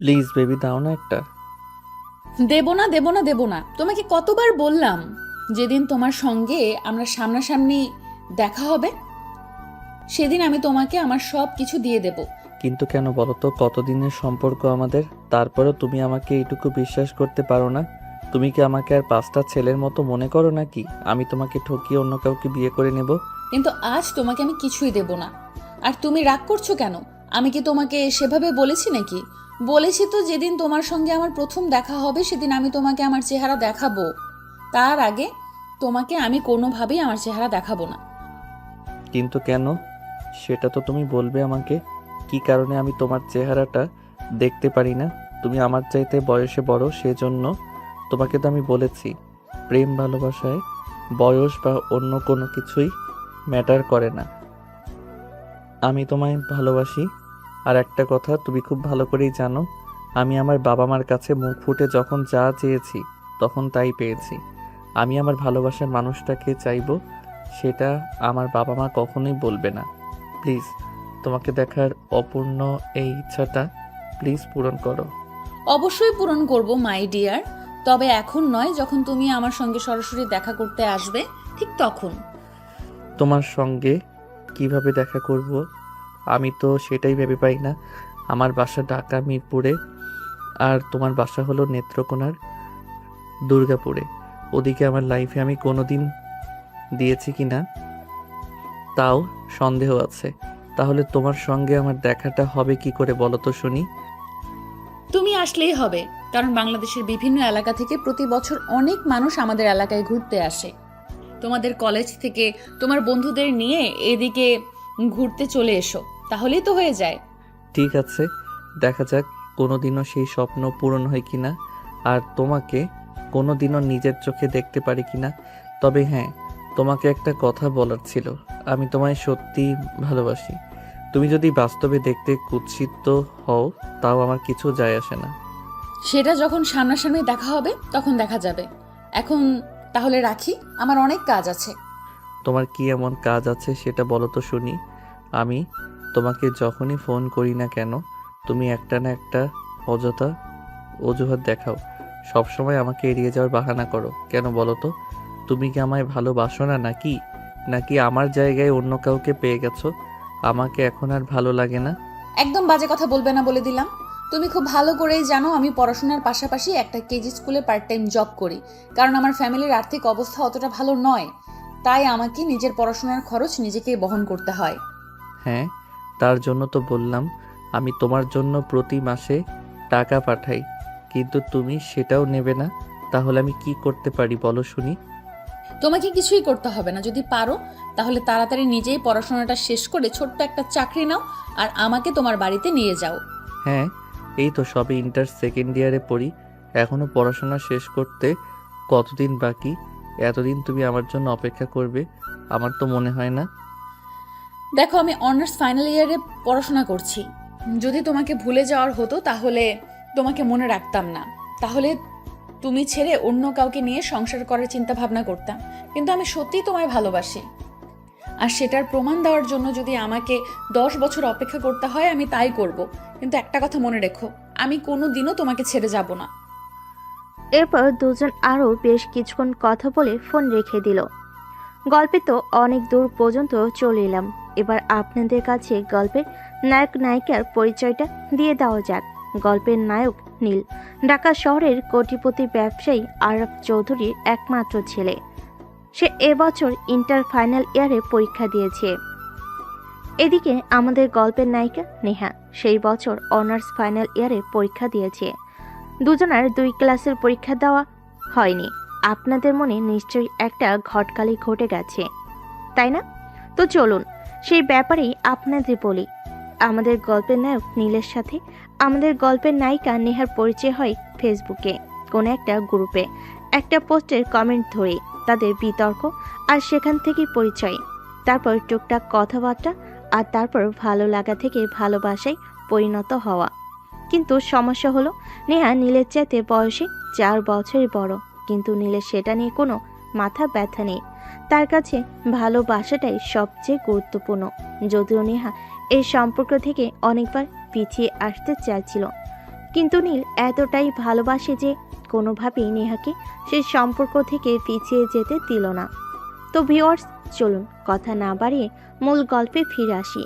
Please baby, দাও না একটা। দেব না, দেব না, দেব না। তোমাকে কতবার বললাম যেদিন তোমার সঙ্গে আমরা সামনাসামনি দেখা হবে সেদিন আমি তোমাকে আমার সব কিছু দিয়ে দেব। কিন্তু কেন বলো তো, কতদিনের সম্পর্ক আমাদের, তারপরেও তুমি আমাকে এইটুকু বিশ্বাস করতে পারো না? তুমি কি আমাকে আর পাঁচটা ছেলের মতো মনে করো নাকি আমি তোমাকে ঠকিয়ে অন্য কাউকে বিয়ে করে নেব? কিন্তু আজ তোমাকে আমি কিছুই দেব না। আর তুমি রাগ করছো কেন? আমি কি তোমাকে সেভাবে বলেছি নাকি? বলেছি তো যেদিন তোমার সঙ্গে আমার প্রথম দেখা হবে সেদিন আমি তোমাকে আমার চেহারা দেখাবো। তার আগে তোমাকে আমি কোনোভাবেই আমার চেহারা দেখাবো না। কিন্তু কেন, সেটা তো তুমি বলবে আমাকে। কি কারণে আমি তোমার চেহারাটা দেখতে পারি না? তুমি আমার চাইতে বয়সে বড়, সেজন্য। তোমাকে তো আমি বলেছি, প্রেম ভালোবাসায় বয়স বা অন্য কোনো কিছুই ম্যাটার করে না। আমি তোমায় ভালোবাসি। আর একটা কথা তুমি খুব ভালো করেই জানো, আমি আমার বাবা মার কাছে মুখ ফুটে যখন যা চেয়েছি তখন তাই পেয়েছি। আমি আমার ভালোবাসার মানুষটাকে চাইবো, সেটা আমার বাবা মা কখনোই বলবে না। প্লিজ, তোমাকে দেখার অপূর্ণ এই ইচ্ছাটা প্লিজ পূরণ করো। অবশ্যই পূরণ করব মাই ডিয়ার, তবে এখন নয়, যখন তুমি আমার সঙ্গে সরাসরি দেখা করতে আসবে ঠিক তখন। তোমার সঙ্গে কিভাবে দেখা করব আমি তো সেটাই ভেবে পাই না। আমার বাসা ঢাকা মিরপুরে, আর তোমার বাসা হলো নেত্রকোনার দুর্গাপুরে। ওদিকে আমার লাইফে আমি কোনোদিন দিয়েছি কিনা তাও সন্দেহ আছে। তাহলে তোমার সঙ্গে আমার দেখাটা হবে কি করে বলো তো শুনি? তুমি আসলেই হবে, কারণ বাংলাদেশের বিভিন্ন এলাকা থেকে প্রতি বছর অনেক মানুষ আমাদের এলাকায় ঘুরতে আসে। তোমাদের কলেজ থেকে তোমার বন্ধুদের নিয়ে এদিকে ঘুরতে চলে এসো, তাহলেই তো হয়ে যায়। ঠিক আছে, দেখা যাক কোনোদিনও সেই স্বপ্ন পূরণ হয় কিনা, আর তোমাকে কোনোদিনও নিজের চোখে দেখতে পারি কিনা। তবে হ্যাঁ, তোমাকে একটা কথা বলার ছিল। আমি তোমায় সত্যি ভালোবাসি। তুমি যদি বাস্তবে দেখতে কুৎসিত হও তাও আমার কিছু যায় আসে না। সেটা যখন সামনাসামনি দেখা হবে তখন দেখা যাবে। এখন তাহলে রাখি, আমার অনেক কাজ আছে। তোমার কি এমন কাজ আছে সেটা বলো তো শুনি। আমি তোমাকে যখনই ফোন করি না কেন, তুমি একটা না একটা অযথা অজুহাত দেখাও। সবসময় আমাকে এড়িয়ে যাওয়ার বাহানা করো কেন বলো তো? তুমি কি আমায় ভালোবাসো না নাকি? নাকি আমার জায়গায় অন্য কাউকে পেয়ে গেছো? আমাকে এখন আর ভালো লাগে না। একদম বাজে কথা বলবে না বলে দিলাম। তুমি খুব ভালো করেই জানো আমি পড়াশোনার পাশাপাশি একটা কেজি স্কুলে পার্ট টাইম জব করি, কারণ আমার ফ্যামিলির আর্থিক অবস্থা অতটা ভালো নয়। তাই আমাকে নিজের পড়াশোনার খরচ নিজেকেই বহন করতে হয়। হ্যাঁ, তার জন্য তো বললাম আমি তোমার জন্য প্রতি মাসে টাকা পাঠাই, কিন্তু তুমি সেটাও নেবে না। তাহলে আমি কি করতে পারি বলো শুনি? তোমাকে কিছুই করতে হবে না, যদি পারো তাহলে তাড়াতাড়ি নিজেই পড়াশোনাটা শেষ করে ছোট্ট একটা চাকরি নাও আর আমাকে তোমার বাড়িতে নিয়ে যাও। হ্যাঁ, এই তো সবে ইন্টার সেকেন্ড ইয়ারে পড়ি, এখনো পড়াশোনা শেষ করতে কতদিন বাকি? এতদিন তুমি আমার জন্য অপেক্ষা করবে আমার তো মনে হয় না। দেখো, আমি অনার্স ফাইনাল ইয়ারে পড়াশোনা করছি। যদি তোমাকে ভুলে যাওয়ার হতো তাহলে তোমাকে মনে রাখতাম না, তাহলে তুমি ছেড়ে অন্য কাউকে নিয়ে সংসার করার চিন্তা ভাবনা করতাম। কিন্তু আমি সত্যিই তোমায় ভালোবাসি, আর সেটার প্রমাণ দেওয়ার জন্য যদি আমাকে 10 বছর অপেক্ষা করতে হয় আমি তাই করব। কিন্তু একটা কথা মনে রেখো, আমি কোনো দিনও তোমাকে ছেড়ে যাব না। এরপর দুজন আরও বেশ কিছুক্ষণ কথা বলে ফোন রেখে দিল। গল্পে তো অনেক দূর পর্যন্ত চলে এলাম। এবার আপনাদের কাছে গল্পের নায়ক নায়িকার পরিচয়টা দিয়ে দেওয়া যাক। গল্পের নায়ক নীল, ঢাকা শহরের কোটিপতি ব্যবসায়ী আরব চৌধুরীর একমাত্র ছেলে। সে এবছর ইন্টার ফাইনাল ইয়ারে পরীক্ষা দিয়েছে। এদিকে আমাদের গল্পের নায়িকা নেহা সেই বছর অনার্স ফাইনাল ইয়ারে পরীক্ষা দিয়েছে। দুজনার 2 ক্লাসের পরীক্ষা দেওয়া হয়নি। আপনাদের মনে নিশ্চয়ই একটা ঘটকালি ঘটে গেছে, তাই না? তো চলুন সেই ব্যাপারেই আপনাদের বলি। আমাদের গল্পের নায়ক নীলের সাথে আমাদের গল্পের নায়িকা নেহার পরিচয় হয় ফেসবুকে কোনো একটা গ্রুপে একটা পোস্টের কমেন্ট ধরে। তাদের বিতর্ক, আর সেখান থেকেই পরিচয়। তারপর টুকটাক কথাবার্তা, আর তারপর ভালো লাগা থেকে ভালোবাসায় পরিণত হওয়া। কিন্তু সমস্যা হলো নেহা নীলের চাইতে বয়সে 4 বছরের বড়, কিন্তু নীলের সেটা নিয়ে কোনো মাথা ব্যথা নেই। তার কাছে ভালোবাসাটাই সবচেয়ে গুরুত্বপূর্ণ। যদিও নেহা এই সম্পর্ক থেকে অনেকবার পিছিয়ে আসতে চাইছিল, কিন্তু নীল এতটাই ভালোবাসে যে কোনোভাবেই নেহাকে সেই সম্পর্ক থেকে পিছিয়ে যেতে দিল না। তো ভিউয়ার্স, চলুন কথা না বাড়িয়ে মূল গল্পে ফিরে আসি,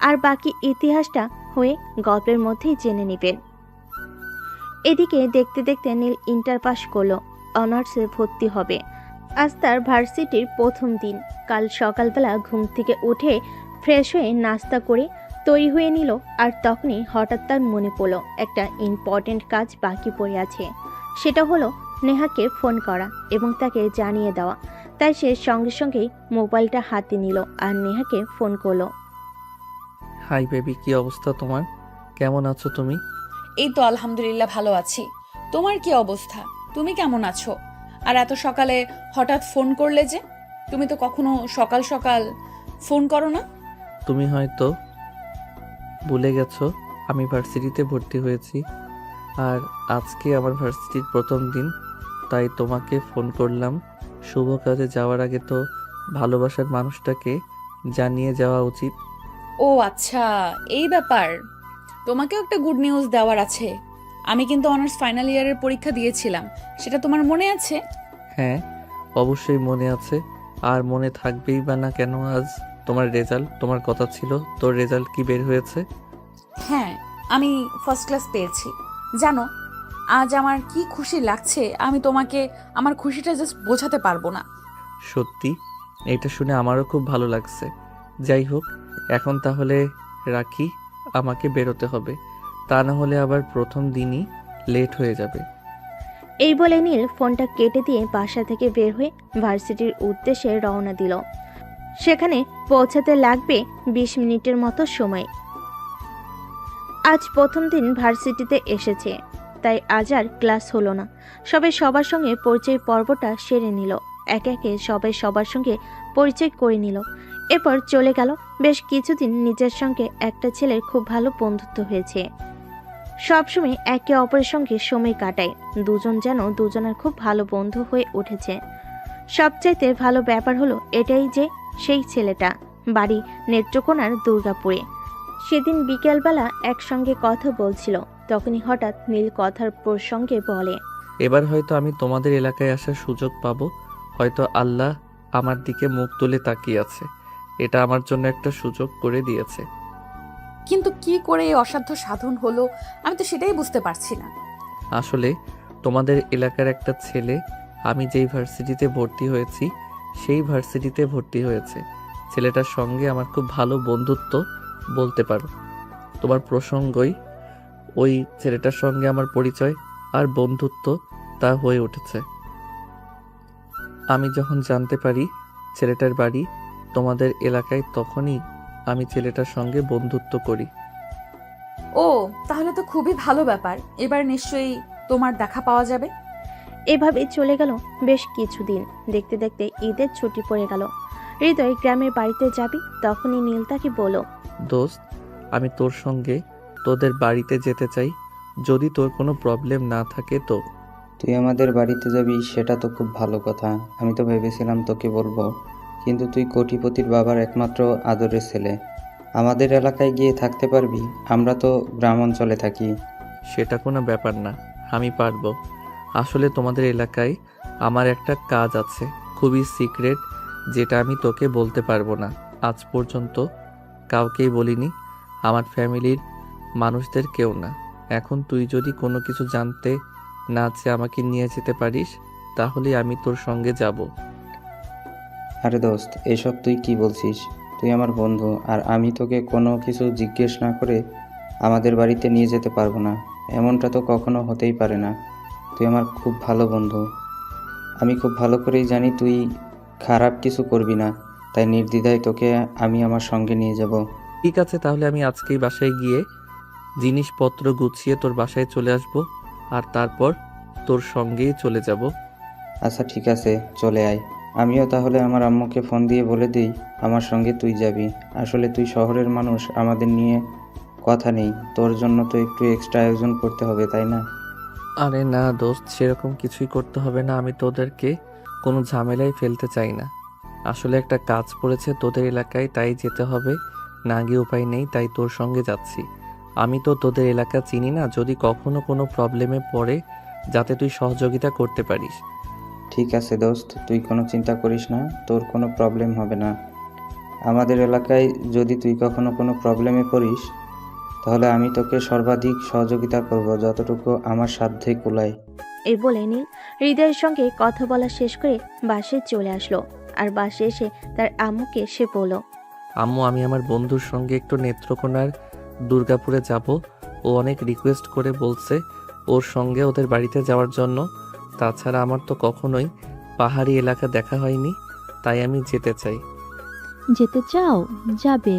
আর বাকি ইতিহাসটা হয়ে গল্পের মধ্যেই জেনে নেবেন। এদিকে দেখতে দেখতে নীল ইন্টার পাস করলো, অনার্সে ভর্তি হবে। আজ তার ভার্সিটির প্রথম দিন। কাল সকালবেলা ঘুম থেকে উঠে ফ্রেশ হয়ে নাস্তা করে তৈরি হয়ে নিল, আর তখনই হঠাৎ তার মনে পড়ল একটা ইম্পর্ট্যান্ট কাজ বাকি পড়ে আছে। সেটা হলো নেহাকে ফোন করা এবং তাকে জানিয়ে দেওয়া। তাই সে সঙ্গে সঙ্গেই মোবাইলটা হাতে নিল আর নেহাকে ফোন করলো। হাই বেবি, কি অবস্থা তোমার? কেমন আছো তুমি? এই তো আলহামদুলিল্লাহ ভালো আছি। তোমার কি অবস্থা? তুমি কেমন আছো? আর এত সকালে হঠাৎ ফোন করলে যে? তুমি তো কখনো সকাল সকাল ফোন করো না। তুমি হয়তো ভুলে গেছো আমি ভার্সিটিতে ভর্তি হয়েছি, আর আজকে আমার ভার্সিটির প্রথম দিন, তাই তোমাকে ফোন করলাম। শুভ কাজে যাওয়ার আগে তো ভালোবাসার মানুষটাকে জানিয়ে যাওয়া উচিত। ও আচ্ছা, এই ব্যাপার। তোমাকেও একটা গুড নিউজ দেওয়ার আছে। আমি কিন্তু অনার্স ফাইনাল ইয়ারের পরীক্ষা দিয়েছিলাম, সেটা তোমার মনে আছে? হ্যাঁ, অবশ্যই মনে আছে। আর মনে থাকবেই বা না কেন? আজ তোমার রেজাল্ট, তোমার কথা ছিল। তোর রেজাল্ট কি বের হয়েছে? হ্যাঁ, আমি ফার্স্ট ক্লাস পেয়েছি। জানো, আজ আমার কি খুশি লাগছে, আমি তোমাকে আমার খুশিটা জাস্ট বোঝাতে পারবো না। সত্যি? এটা শুনে আমারও খুব ভালো লাগছে। যাই হোক, এখন তাহলে রাখি, আমাকে বেরোতে হবে, তা না হলে আবার প্রথম দিনই লেট হয়ে যাবে। এই বলে নীল ফোনটা কেটে দিয়ে বাসা থেকে বের হয়ে ভার্সিটির উদ্দেশ্যে রওনা দিল। সেখানে পৌঁছাতে লাগবে 20 মিনিটের মতো সময়। আজ প্রথম দিন ভার্সিটিতে এসেছে, তাই আজ আর ক্লাস হলো না। সবাই সবার সঙ্গে পরিচয় পর্বটা সেরে নিল। একে একে সবাই সবার সঙ্গে পরিচয় করে নিল। এরপর চলে গেল। বেশ কিছুদিন নিজের সঙ্গে একটা ছেলের খুব ভালো বন্ধুত্ব হয়েছে। সবসময় একে অপরের সঙ্গে সময় কাটায়। দুজন যেন দুজনের খুব ভালো বন্ধু হয়ে উঠেছে। সবচাইতে ভালো ব্যাপার হলো এটাই যে সেই ছেলেটা বাড়ি নেত্রকোনার দুর্গাপুরে। সেদিন বিকেলবেলা একসঙ্গে কথা বলছিল, তখনই হঠাৎ নীল কথার প্রসঙ্গে বলে, এবার হয়তো আমি তোমাদের এলাকায় আসার সুযোগ পাবো। হয়তো আল্লাহ আমার দিকে মুখ তুলে তাকিয়ে আছে। এটা আমার জন্য একটা সুযোগ করে দিয়েছে। কিন্তু কি করে এই অসাধ্য সাধন হলো, আমি তো সেটাই বুঝতে পারছি না। আসলে তোমাদের এলাকার একটা ছেলে আমি যেই ভার্সিটিতে ভর্তি হয়েছি সেই ভার্সিটিতে ভর্তি হয়েছে। ছেলেটার সঙ্গে আমার খুব ভালো বন্ধুত্ব বলতে পারো। তোমার প্রসঙ্গই ওই ছেলেটার সঙ্গে আমার পরিচয় আর বন্ধুত্ব তা হয়ে উঠেছে। আমি যখন জানতে পারি ছেলেটার বাড়ি তোমাদের এলাকায়, তখনই আমি ছেলেটার সঙ্গে বন্ধুত্ব করি। ও, তাহলে তো খুবই ভালো ব্যাপার। এবার নিশ্চয়ই তোমার দেখা পাওয়া যাবে। এভাবে চলে গেল বেশ কিছুদিন। দেখতে দেখতে ঈদের ছুটি পড়ে গেল। হৃদয় গ্রামের বাড়িতে যাবি, তখনই নীল তাকে বলল, দোস্ত, আমি তোর সঙ্গে তোদের বাড়িতে যেতে চাই, যদি তোর কোনো প্রবলেম না থাকে তো। তুই আমাদের বাড়িতে যাবি সেটা তো খুব ভালো কথা। আমি তো ভেবেছিলাম তোকে বলবো, কিন্তু তুই কোটিপতির বাবার একমাত্র আদরের ছেলে। আমাদের এলাকায় গিয়ে থাকতে পারবি? আমরা তো গ্রাম অঞ্চলে থাকি। সেটা কোনো ব্যাপার না, আমি পারবো। আসলে তোমাদের এলাকায় আমার একটা কাজ আছে, খুবই সিক্রেট, যেটা আমি তোকে বলতে পারবো না। আজ পর্যন্ত কাউকেই বলিনি, আমার ফ্যামিলির মানুষদের কেউ না। এখন তুই যদি কোনো কিছু জানতে না চেয়ে আমাকে নিয়ে যেতে পারিস, তাহলে আমি তোর সঙ্গে যাব। আরে দোস্ত, এসব তুই কি বলছিস? তুই আমার বন্ধু, আর আমি তোকে কোনো কিছু জিজ্ঞেস না করে আমাদের বাড়িতে নিয়ে যেতে পারবো না। এমনটা তো কখনো হতেই পারে না। তুই আমার খুব ভালো বন্ধু। আমি খুব ভালো করেই জানি তুই খারাপ কিছু করবি না, তাই নির্দ্বিধায় তোকে আমি আমার সঙ্গে নিয়ে যাব। ঠিক আছে, তাহলে আমি আজকেই বাসায় গিয়ে জিনিসপত্র গুছিয়ে তোর বাসায় চলে আসব, আর তারপর তোর সঙ্গেই চলে যাব। আচ্ছা ঠিক আছে, চলে আয়। আমিও তাহলে আমার আম্মুকে ফোন দিয়ে বলে দিই আমার সঙ্গে তুই যাবি। আসলে তুই শহরের মানুষ, আমাদের নিয়ে কথা নেই। তোর জন্য তো একটু এক্সট্রা আয়োজন করতে হবে, তাই না? আরে না দোস্ত, সেরকম কিছুই করতে হবে না। আমি তোদেরকে কোনো ঝামেলায় ফেলতে চাই না। আসলে একটা কাজ পড়েছে তোদের এলাকায়, তাই যেতে হবে। না গিয়ে উপায় নেই, তাই তোর সঙ্গে যাচ্ছি। আমি তো তোদের এলাকা চিনি না, যদি কখনো কোনো প্রবলেমে পড়ে যাতে তুই সহযোগিতা করতে পারিস। ঠিক আছে দোস্ত, তুই কোনো চিন্তা করিস না, তোর কোনো প্রবলেম হবে না। আমাদের এলাকায় যদি তুই কখনো কোনো প্রবলেমে পড়িস তাহলে আমি তোকে সর্বাধিক সহযোগিতা করব, যতটুকু আমার সাধ্যে কুলায়। এই বলে নীল হৃদয়ের সঙ্গে কথা বলা শেষ করে বাসে চলে আসলো। আর বাসে এসে তার আম্মুকে সে বলল, আম্মু, আমি আমার বন্ধুর সঙ্গে একটু নেত্রকোনার দুর্গাপুরে যাব। ও অনেক রিকোয়েস্ট করে বলছে ওর সঙ্গে ওদের বাড়িতে যাওয়ার জন্য। তাছাড়া আমার তো কখনোই পাহাড়ি এলাকা দেখা হয়নি, তাই আমি যেতে চাই। যেতে চাও? যাবে।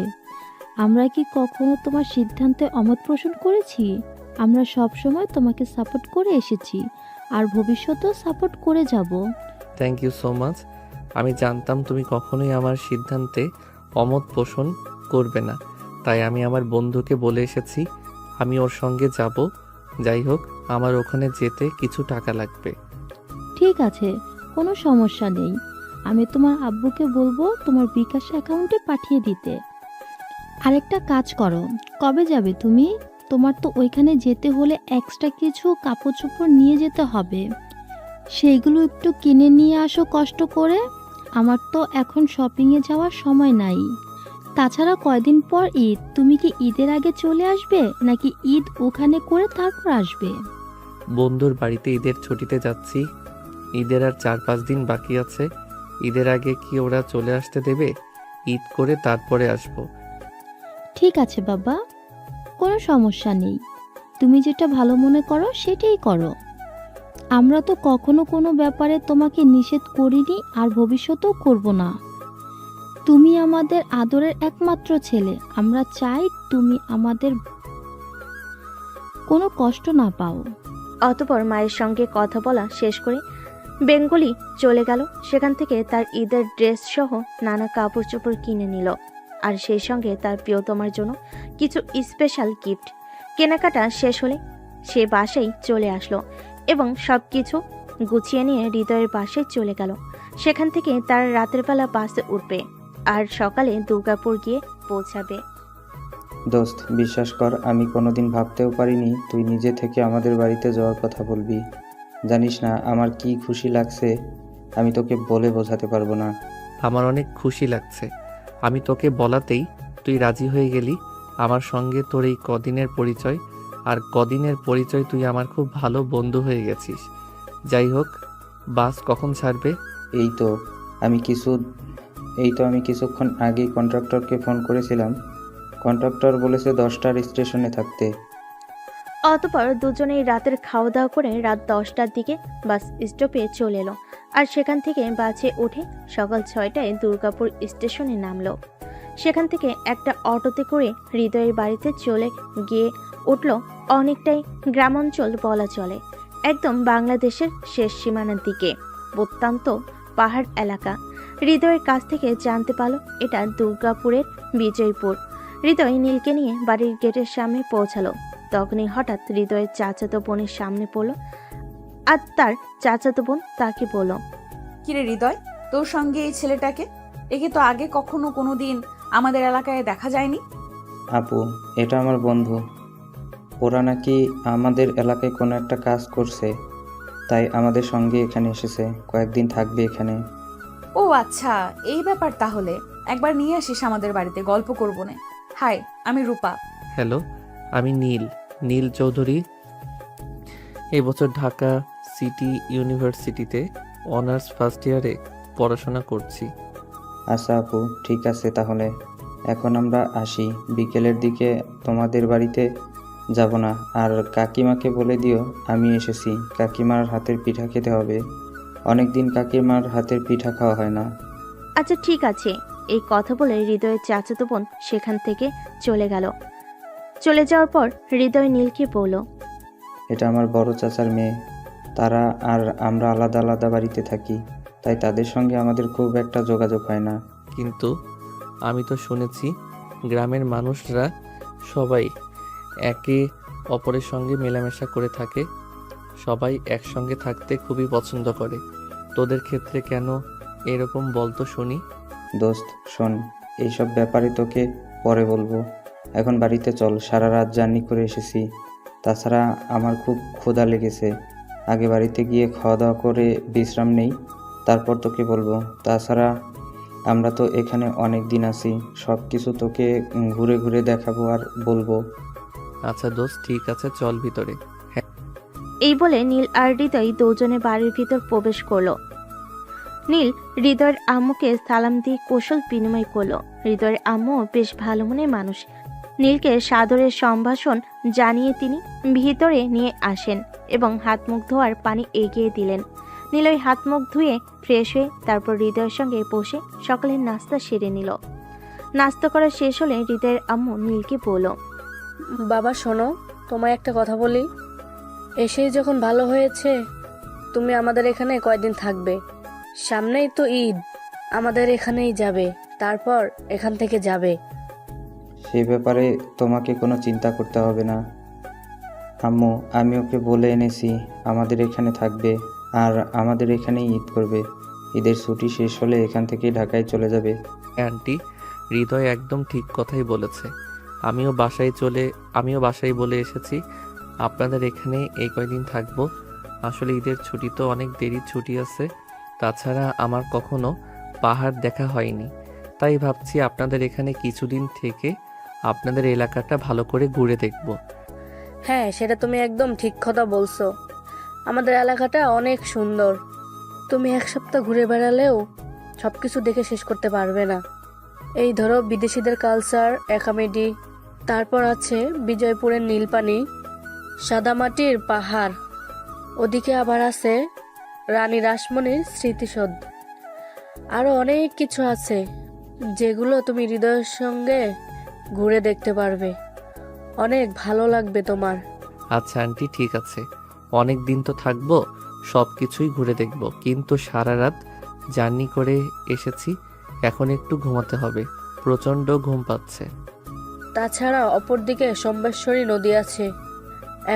আমরা কি কখনো তোমার সিদ্ধান্তে অমত পোষণ করেছি? আমরা সব সময় তোমাকে সাপোর্ট করে এসেছি আর ভবিষ্যতেও সাপোর্ট করে যাব। Thank you so much. আমি জানতাম তুমি কখনোই আমার সিদ্ধান্তে অমত পোষণ করবে না, তাই আমি আমার বন্ধুকে বলে এসেছি আমি ওর সঙ্গে যাব। যাই হোক, আমার ওখানে যেতে কিছু টাকা লাগবে। ঠিক আছে, কোনো সমস্যা নেই। আমি তোমার আব্বুকে বলবো তোমার বিকাশ অ্যাকাউন্টে পাঠিয়ে দিতে। আরেকটা কাজ করো, কবে যাবে তুমি? তোমার তো ওইখানে যেতে হলে এক্সট্রা কিছু কাপড় চোপড় নিয়ে যেতে হবে, সেইগুলো একটু কিনে নিয়ে আসো কষ্ট করে। আমার তো এখন শপিংয়ে যাওয়ার সময় নাই। তাছাড়া কয়দিন পর ঈদ, তুমি কি ঈদের আগে চলে আসবে নাকি ঈদ ওখানে করে তারপর আসবে? বন্ধুর বাড়িতে ঈদের ছুটিতে যাচ্ছি। ঈদের আর 4-5 দিন বাকি আছে। ঈদের আগে কি ওরা চলে আসতে দেবে? ঈদ করে তারপরে আসবো। ঠিক আছে বাবা, কোনো সমস্যা নেই। তুমি যেটা ভালো মনে করো সেটাই করো। আমরা তো কখনো কোনো ব্যাপারে তোমাকে নিষেধ করিনি আর ভবিষ্যতেও করব না। তুমি আমাদের আদরের একমাত্র ছেলে। আমরা চাই তুমি আমাদের কোনো কষ্ট না পাও। অতঃপর মায়ের সঙ্গে কথা বলা শেষ করে বেঙ্গলি চলে গেল। সেখান থেকে তার ঈদের ড্রেস সহ নানা কাপড় চোপড় কিনে নিল, আর সেই সঙ্গে তার প্রিয়তমার জন্য কিছু স্পেশাল গিফট। কেনাকাটা শেষ হলে সে বাসায় চলে আসলো এবং সব কিছু গুছিয়ে নিয়ে হৃদয়ের বাসায় চলে গেল। সেখান থেকে তার রাতের বেলা বাসে উঠবে আর সকালে দুর্গাপুর গিয়ে পৌঁছাবে। দোস্ত, বিশ্বাস কর, আমি কোনোদিন ভাবতেও পারিনি তুই নিজে থেকে আমাদের বাড়িতে যাওয়ার কথা বলবি। জানিস না আমার কি খুশি লাগছে, আমি তোকে বলে বোঝাতে পারবো না। আমার অনেক খুশি লাগছে। আমি তোকে বলাতেই তুই রাজি হয়ে গেলি। আমার সঙ্গে তোর এই কদিনের পরিচয়, আর কদিনের পরিচয় তুই আমার খুব ভালো বন্ধু হয়ে গেছিস। যাই হোক, বাস কখন ছাড়বে? এই তো আমি কিছুক্ষণ আগেই কন্ট্রাক্টরকে ফোন করেছিলাম। কন্ট্রাক্টর বলেছে 10টার স্টেশনে থাকতে। অতঃপর দুজনেই রাতের খাওয়া দাওয়া করে রাত 10টার দিকে বাস স্টপে চলে এলো, আর সেখান থেকে বাসে উঠে সকাল 6টায় দুর্গাপুর স্টেশনে নামলো। সেখান থেকে একটা অটোতে করে হৃদয়ের বাড়িতে চলে গিয়ে উঠল। অনেকটাই গ্রামাঞ্চল বলা চলে, একদম বাংলাদেশের শেষ সীমানার দিকে, অত্যন্ত পাহাড় এলাকা। হৃদয়ের কাছ থেকে জানতে পারলো এটা দুর্গাপুরের বিজয়পুর। হৃদয় নীলকে নিয়ে বাড়ির গেটের সামনে পৌঁছালো। তখনই হঠাৎ হৃদয়ের চাচাতো বোনের সামনে পড়ল, আর তার চাচাতো বোন তাকে বলল, কিরে হৃদয়, তোর সঙ্গে এই ছেলেটাকে? একে তো আগে কখনো কোনোদিন আমাদের এলাকায় দেখা যায়নি। আপু, এটা আমার বন্ধু। ওরা নাকি আমাদের এলাকায় কোনো একটা কাজ করছে, তাই আমাদের সঙ্গে এখানে এসেছে, কয়েকদিন থাকবে এখানে। ও আচ্ছা, এই ব্যাপার তাহলে। একবার নিয়ে আসিস আমাদের বাড়িতে, গল্প করবো না। হাই, আমি রূপা। হ্যালো, আমি নীল চৌধুরী। এবছর ঢাকা সিটি ইউনিভার্সিটিতে অনার্স ফার্স্ট ইয়ারে পড়াশোনা করছি। আচ্ছা আপু, ঠিক আছে তাহলে। এখন আমরা আসি, বিকেলের দিকে তোমাদের বাড়িতে যাব না। আর কাকিমাকে বলে দিও আমি এসেছি। কাকিমার হাতের পিঠা খেতে হবে, অনেক দিন কাকিমার হাতের পিঠা খাওয়া হয় না। আচ্ছা ঠিক আছে। এই কথা বলে হৃদয়ের চাচাতো বোন সেখান থেকে চলে গেল। চলে যাওয়ার পর হৃদয় নীলকে বলল, এটা আমার বড় চাচার মেয়ে। তারা আর আমরা আলাদা আলাদা বাড়িতে থাকি, তাই তাদের সঙ্গে আমাদের খুব একটা যোগাযোগ হয় না। কিন্তু আমি তো শুনেছি গ্রামের মানুষরা সবাই একে অপরের সঙ্গে মেলামেশা করে থাকে, সবাই একসঙ্গে থাকতে খুবই পছন্দ করে। তোদের ক্ষেত্রে কেন এরকম বলতো শুনি। দোস্ত শোন, এইসব ব্যাপারে তোকে পরে বলবো। এখন বাড়িতে চল, সারা রাত জার্নি করে এসেছি। তাছাড়া আমার খুব ক্ষুধা লেগেছে। আগে বাড়িতে গিয়ে খাওয়া দাওয়া করে বিশ্রাম নেই, তারপর তোকে বলবো। তাছাড়া আমরা তো এখানে অনেক দিন আছি, সব কিছু তোকে ঘুরে ঘুরে দেখাবো আর বলবো। আচ্ছা দোস্ত, ঠিক আছে, চল ভিতরে। এই বলে নীল আর হৃদয় দুজনে বাড়ির ভিতর প্রবেশ করলো। নীল হৃদয়ের আম্মুকে সালাম দিয়ে কৌশল বিনিময় করলো। হৃদয়ের আম্মু বেশ ভালো মনের মানুষ। নীলকে সাদরের সম্ভাষণ জানিয়ে তিনি ভিতরে নিয়ে আসেন এবং হাত মুখ ধোয়ার পানি এগিয়ে দিলেন। নীল ওই হাত মুখ ধুয়ে ফ্রেশ হয়ে তারপর হৃদয়ের সঙ্গে বসে সকালের নাস্তা সেরে নিল। নাস্তা করা শেষ হলে হৃদয়ের আম্মু নীলকে বলল, বাবা শোনো, তোমায় একটা কথা বলি। এসেই যখন ভালো হয়েছে, তুমি আমাদের এখানে কয়দিন থাকবে। সামনেই তো ঈদ, আমাদের এখানেই যাবে, তারপর এখান থেকে যাবে। সে ব্যাপারে তোমাকে কোনো চিন্তা করতে হবে না আম্মু। আমি ওকে বলে এনেছি আমাদের এখানে থাকবে আর আমাদের এখানেই ঈদ করবে। ঈদের ছুটি শেষ হলে এখান থেকে ঢাকায় চলে যাবে। আন্টি, হৃদয় একদম ঠিক কথাই বলেছে। আমিও বাসায় বলে এসেছি আপনাদের এখানে এই কয়দিন থাকবো। আসলে ঈদের ছুটি তো অনেক দেরি ছুটি আছে, তাছাড়া আমার কখনো পাহাড় দেখা হয়নি, তাই ভাবছি আপনাদের এখানে কিছুদিন থেকে আপনাদের এলাকাটা ভালো করে ঘুরে দেখব। হ্যাঁ, সেটা তুমি একদম ঠিক কথা বলছো। আমাদের এলাকাটা অনেক সুন্দর। তুমি এক সপ্তাহ ঘুরে বেড়ালেও সবকিছু দেখে শেষ করতে পারবে না। এই ধরো বিদেশিদের কালচার, একাডেমি, তারপর আছে বিজয়পুরের নীলপানি, সাদামাটির পাহাড়, ওদিকে আবার আছে রানী রাসমণির স্মৃতিসৌধ। আরো অনেক কিছু আছে যেগুলো তুমি হৃদয়ের সঙ্গে ঘুরে দেখতে পারবে। অনেক ভালো লাগবে তোমার। আচ্ছা আন্টি, ঠিক আছে, অনেক দিন তো থাকবো, সব কিছুই ঘুরে দেখব, কিন্তু সারা রাত জার্নি করে এসেছি, এখন একটু ঘুমাতে হবে, প্রচণ্ড ঘুম পাচ্ছে। তাছাড়া অপরদিকে সম্বেশ্বরী নদী আছে।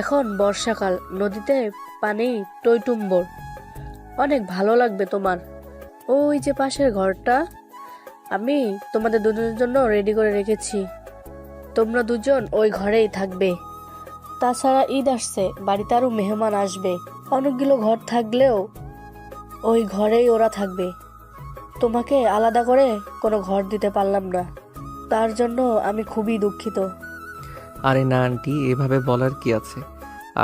এখন বর্ষাকাল, নদীতে পানি টইটুম্বর। অনেক ভালো লাগবে তোমার। ওই যে পাশের ঘরটা আমি তোমাদের দুজনের জন্য রেডি করে রেখেছি, তোমরা দুজন ওই ঘরেই থাকবে। তাছাড়া ঈদ আসছে, বাড়িতে আরো মেহমান আসবে। অনেকগুলো ঘর থাকলেও ওই ঘরেই ওরা থাকবে। তোমাকে আলাদা করে কোনো ঘর দিতে পারলাম না, তার জন্য আমি খুবই দুঃখিত। আরে না আন্টি, এভাবে বলার কি আছে।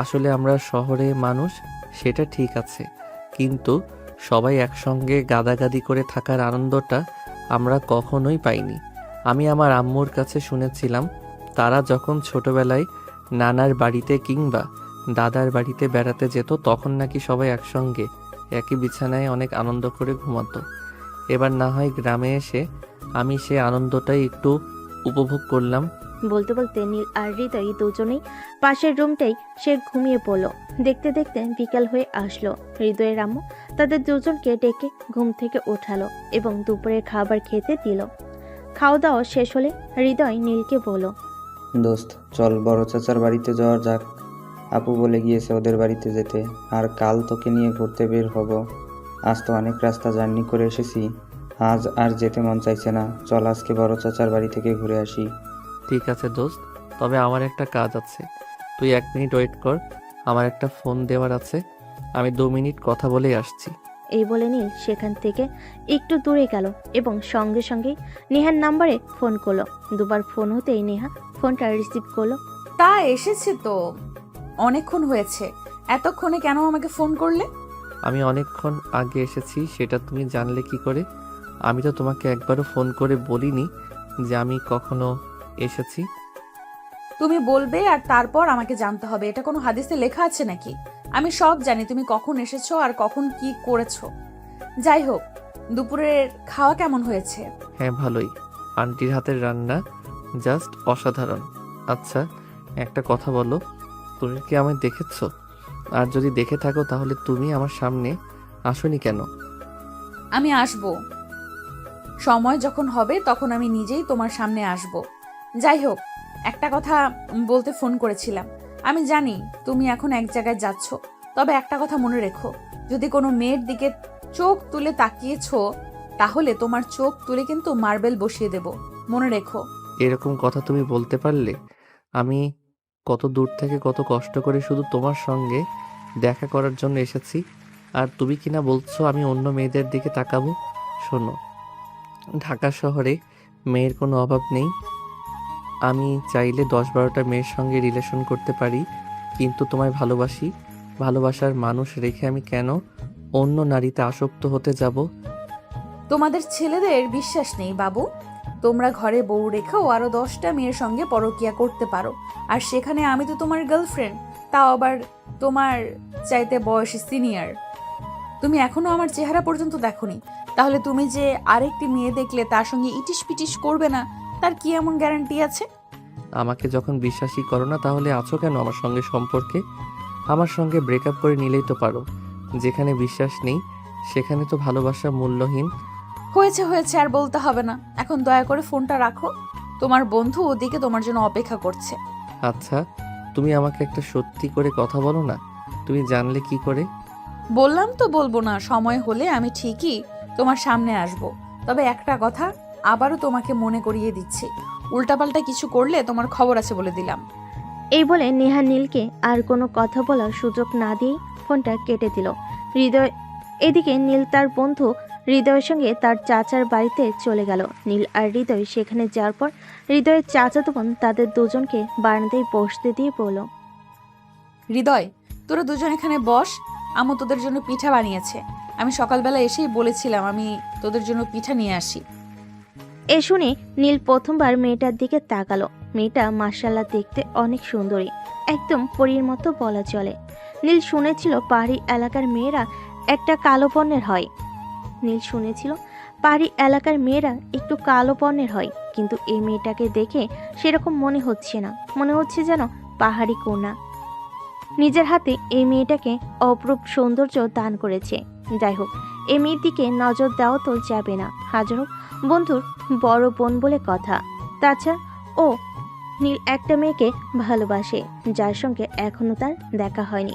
আসলে আমরা শহরে মানুষ, সেটা ঠিক আছে, কিন্তু সবাই একসঙ্গে গাদাগাদি করে থাকার আনন্দটা আমরা কখনোই পাইনি। আমি আমার আম্মুর কাছে শুনেছিলাম, তারা যখন ছোটবেলায় নানার বাড়িতে কিংবা দাদার বাড়িতে বেড়াতে যেত, তখন নাকি সবাই একসঙ্গে একই বিছানায় অনেক আনন্দ করে ঘুমাতো। এবার না হয় গ্রামে এসে আমি সে আনন্দটাই একটু উপভোগ করলাম। বলতে বলতে নীল আর হৃদয় দুজনেই পাশের রুমটাই সে ঘুমিয়ে পড়ল। দেখতে দেখতে বিকাল হয়ে আসলো। হৃদয়ের আম্মু তাদের দুজনকে ডেকে ঘুম থেকে ওঠালো এবং দুপুরের খাবার খেতে দিল। খাওয়া দাওয়া শেষ হলে হৃদয় নীলকে বলল, দোস্ত চল, বড় চাচার বাড়িতে যাওয়া যাক। আপু বলে গিয়েছে ওদের বাড়িতে যেতে, আর কাল তোকে নিয়ে ঘুরতে বের হব। আজ তো অনেক রাস্তা জার্নি করে এসেছি, আজ আর যেতে মন চাইছে না। চল আজকে বড় চাচার বাড়ি থেকে ঘুরে আসি। ঠিক আছে দোস্ত, তবে আমার একটা কাজ আছে, তুই 1 মিনিট ওয়েট কর, আমার একটা ফোন দেওয়ার আছে, আমি 2 মিনিট কথা বলেই আসছি। এই বলে নীল সেখান থেকে একটু দূরে গেল এবং সঙ্গে সঙ্গেই নেহার নাম্বারে ফোন করলো। দুবার ফোন হতেই নেহা ফোনটা রিসিভ করলো। তা এসেছে তো, অনেকক্ষণ হয়েছে, এতক্ষণে কেন আমাকে ফোন করলে? আমি অনেকক্ষণ আগে এসেছি, সেটা তুমি জানলে কি করে? আমি তো তোমাকে একবারও ফোন করে বলিনি যে আমি কখনো এসেছি। তুমি বলবে আর তারপর আমাকে জানতে হবে, এটা কোনো হাদিসে লেখা আছে নাকি? আমি সব জানি তুমি কখন এসেছো আর কখন কি করেছো। যাই হোক, দুপুরের খাওয়া কেমন হয়েছে? হ্যাঁ ভালোই, আন্টির হাতের রান্না জাস্ট অসাধারণ। আচ্ছা একটা কথা বলো, তুমি কি আমায় দেখেছো? আর যদি দেখে থাকো তাহলে তুমি আমার সামনে আসোনি কেন? আমি আসবো, সময় যখন হবে তখন আমি নিজেই তোমার সামনে আসব। যাই হোক, একটা কথা বলতে ফোন করেছিলাম। আমি জানি তুমি এখন এক জায়গায় যাচ্ছ, তবে একটা কথা মনে রেখো, যদি কোনো মেয়ের দিকে চোখ তুলে তাকিয়েছো তাহলে তোমার চোখ তুলে কিন্তু মার্বেল বসিয়ে দেব, মনে রেখো। এরকম কথা তুমি বলতে পারলে? আমি কত দূর থেকে কত কষ্ট করে শুধু তোমার সঙ্গে দেখা করার জন্য এসেছি, আর তুমি কিনা বলছো আমি অন্য মেয়েদের দিকে তাকাবো? শোনো, ঢাকা শহরে মেয়ের কোনো অভাব নেই। আমি চাইলে 10-12টা মেয়ের সঙ্গে রিলেশন করতে পারি, কিন্তু তোমায় ভালোবাসি। ভালোবাসার মানুষ রেখে আমি কেন অন্য নারীতে আসক্ত হতে যাব? তোমাদের ছেলেদের বিশ্বাস নেই বাবু। তোমরা ঘরে বউ রেখেও আরো 10টা মেয়ের সঙ্গে পরকিয়া করতে পারো, আর সেখানে আমি তো তোমার গার্লফ্রেন্ড, তাও আবার তোমার চাইতে বয়সে সিনিয়র। তুমি এখনো আমার চেহারা পর্যন্ত দেখোনি, তাহলে তুমি যে আরেকটি মেয়ে দেখলে তার সঙ্গে ইটিস পিটিস করবে না, তার কি এমন গ্যারান্টি আছে? আমাকে যখন বিশ্বাসই করো না, তাহলে আছো কেন আমার সঙ্গে সম্পর্কে? আমার সঙ্গে ব্রেকআপ করে নিলেই তো পারো। যেখানে বিশ্বাস নেই সেখানে তো ভালোবাসা মূল্যহীন। হয়েছে হয়েছে, আর বলতে হবে না। এখন দয়া করে ফোনটা রাখো, তোমার বন্ধু ওদিকে তোমার জন্য অপেক্ষা করছে। আচ্ছা, তুমি আমাকে একটা সত্যি করে কথা বলো না, তুমি জানলে কি করে? বললাম তো বলবো না, সময় হলে আমি ঠিকই তোমার সামনে আসব। তবে একটা কথা আবারও তোমাকে মনে করিয়ে দিচ্ছি, উল্টাপাল্টা কিছু করলে তোমার খবর আছে বলে দিলাম। এই বলে নেহা নীলকে আর কোনো কথা বলার সুযোগ না দিয়েই ফোনটা কেটে দিল। হৃদয় এদিকে নীল তার বন্ধু হৃদয়ের সঙ্গে তার চাচার বাড়িতে চলে গেল। নীল আর হৃদয় সেখানে যাওয়ার পর হৃদয়ের চাচাতো বোন তাদের দুজনকে বারান্দায় বসতে দিয়ে বলল, হৃদয়, তোরা দুজন এখানে বস, আম্মু তোদের জন্য পিঠা বানিয়েছে। আমি সকালবেলা এসেই বলেছিলাম আমি তোদের জন্য পিঠা নিয়ে আসি। এ শুনে নীল প্রথমবার মেয়েটার দিকে তাকালো। মেয়েটা মাশাআল্লাহ দেখতে অনেক সুন্দরী, একদম পরীর মতো বলা চলে। নীল শুনেছিল পাহাড়ি এলাকার মেয়েরা একটা কালো বর্ণের হয়। একটু কালো বর্ণের হয়, কিন্তু এই মেয়েটাকে দেখে সেরকম মনে হচ্ছে না, মনে হচ্ছে যেন পাহাড়ি কন্যা। নিজের হাতে এই মেয়েটাকে অপরূপ সৌন্দর্য দান করেছে। যাই হোক, এই মেয়ের দিকে নজর দেওয়া তো যাবে না, হাজার হোক বন্ধুর বড় বোন বলে কথা। তাছাড়া ও নীল একটা মেয়েকে ভালোবাসে, যার সঙ্গে এখনো তার দেখা হয়নি।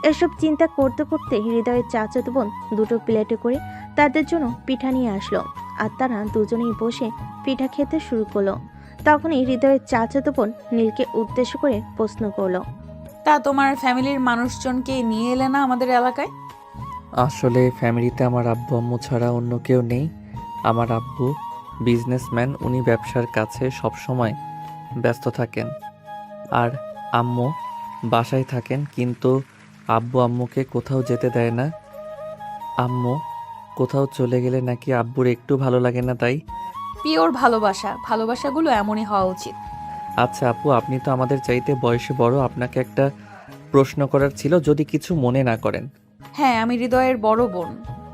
এসব চিন্তা করতে করতে হৃদয়ের চাচাতো বোন দুটো প্লেটে করে তাদের জন্য পিঠা নিয়ে আসলো, আর তারা দুজনেই বসে পিঠা খেতে শুরু করলো। তখনই হৃদয়ের চাচাতো বোন নীলকে উদ্দেশ্য করে প্রশ্ন করলো, তা তোমার ফ্যামিলির মানুষজনকে নিয়ে এলে না আমাদের এলাকায়? আসলে ফ্যামিলিতে আমার আব্বু আম্মু ছাড়া অন্য কেউ নেই। আমার আব্বু বিজনেসম্যান, উনি ব্যবসার কাছে সবসময় ব্যস্ত থাকেন, আর আম্মু বাসায় থাকেন, কিন্তু আব্বু আম্মুকে কোথাও যেতে দেয় না। আম্মু কোথাও চলে গেলে নাকি আব্বুর একটু ভালো লাগে না, তাই। পিওর ভালোবাসা, ভালোবাসাগুলো এমনই হওয়া উচিত। আচ্ছা আপু, আপনি তো আমাদের চাইতে বয়সে বড়, আপনাকে একটা প্রশ্ন করার ছিল, যদি কিছু মনে না করেন। হ্যাঁ, আমি হৃদয়ের বড় বোন,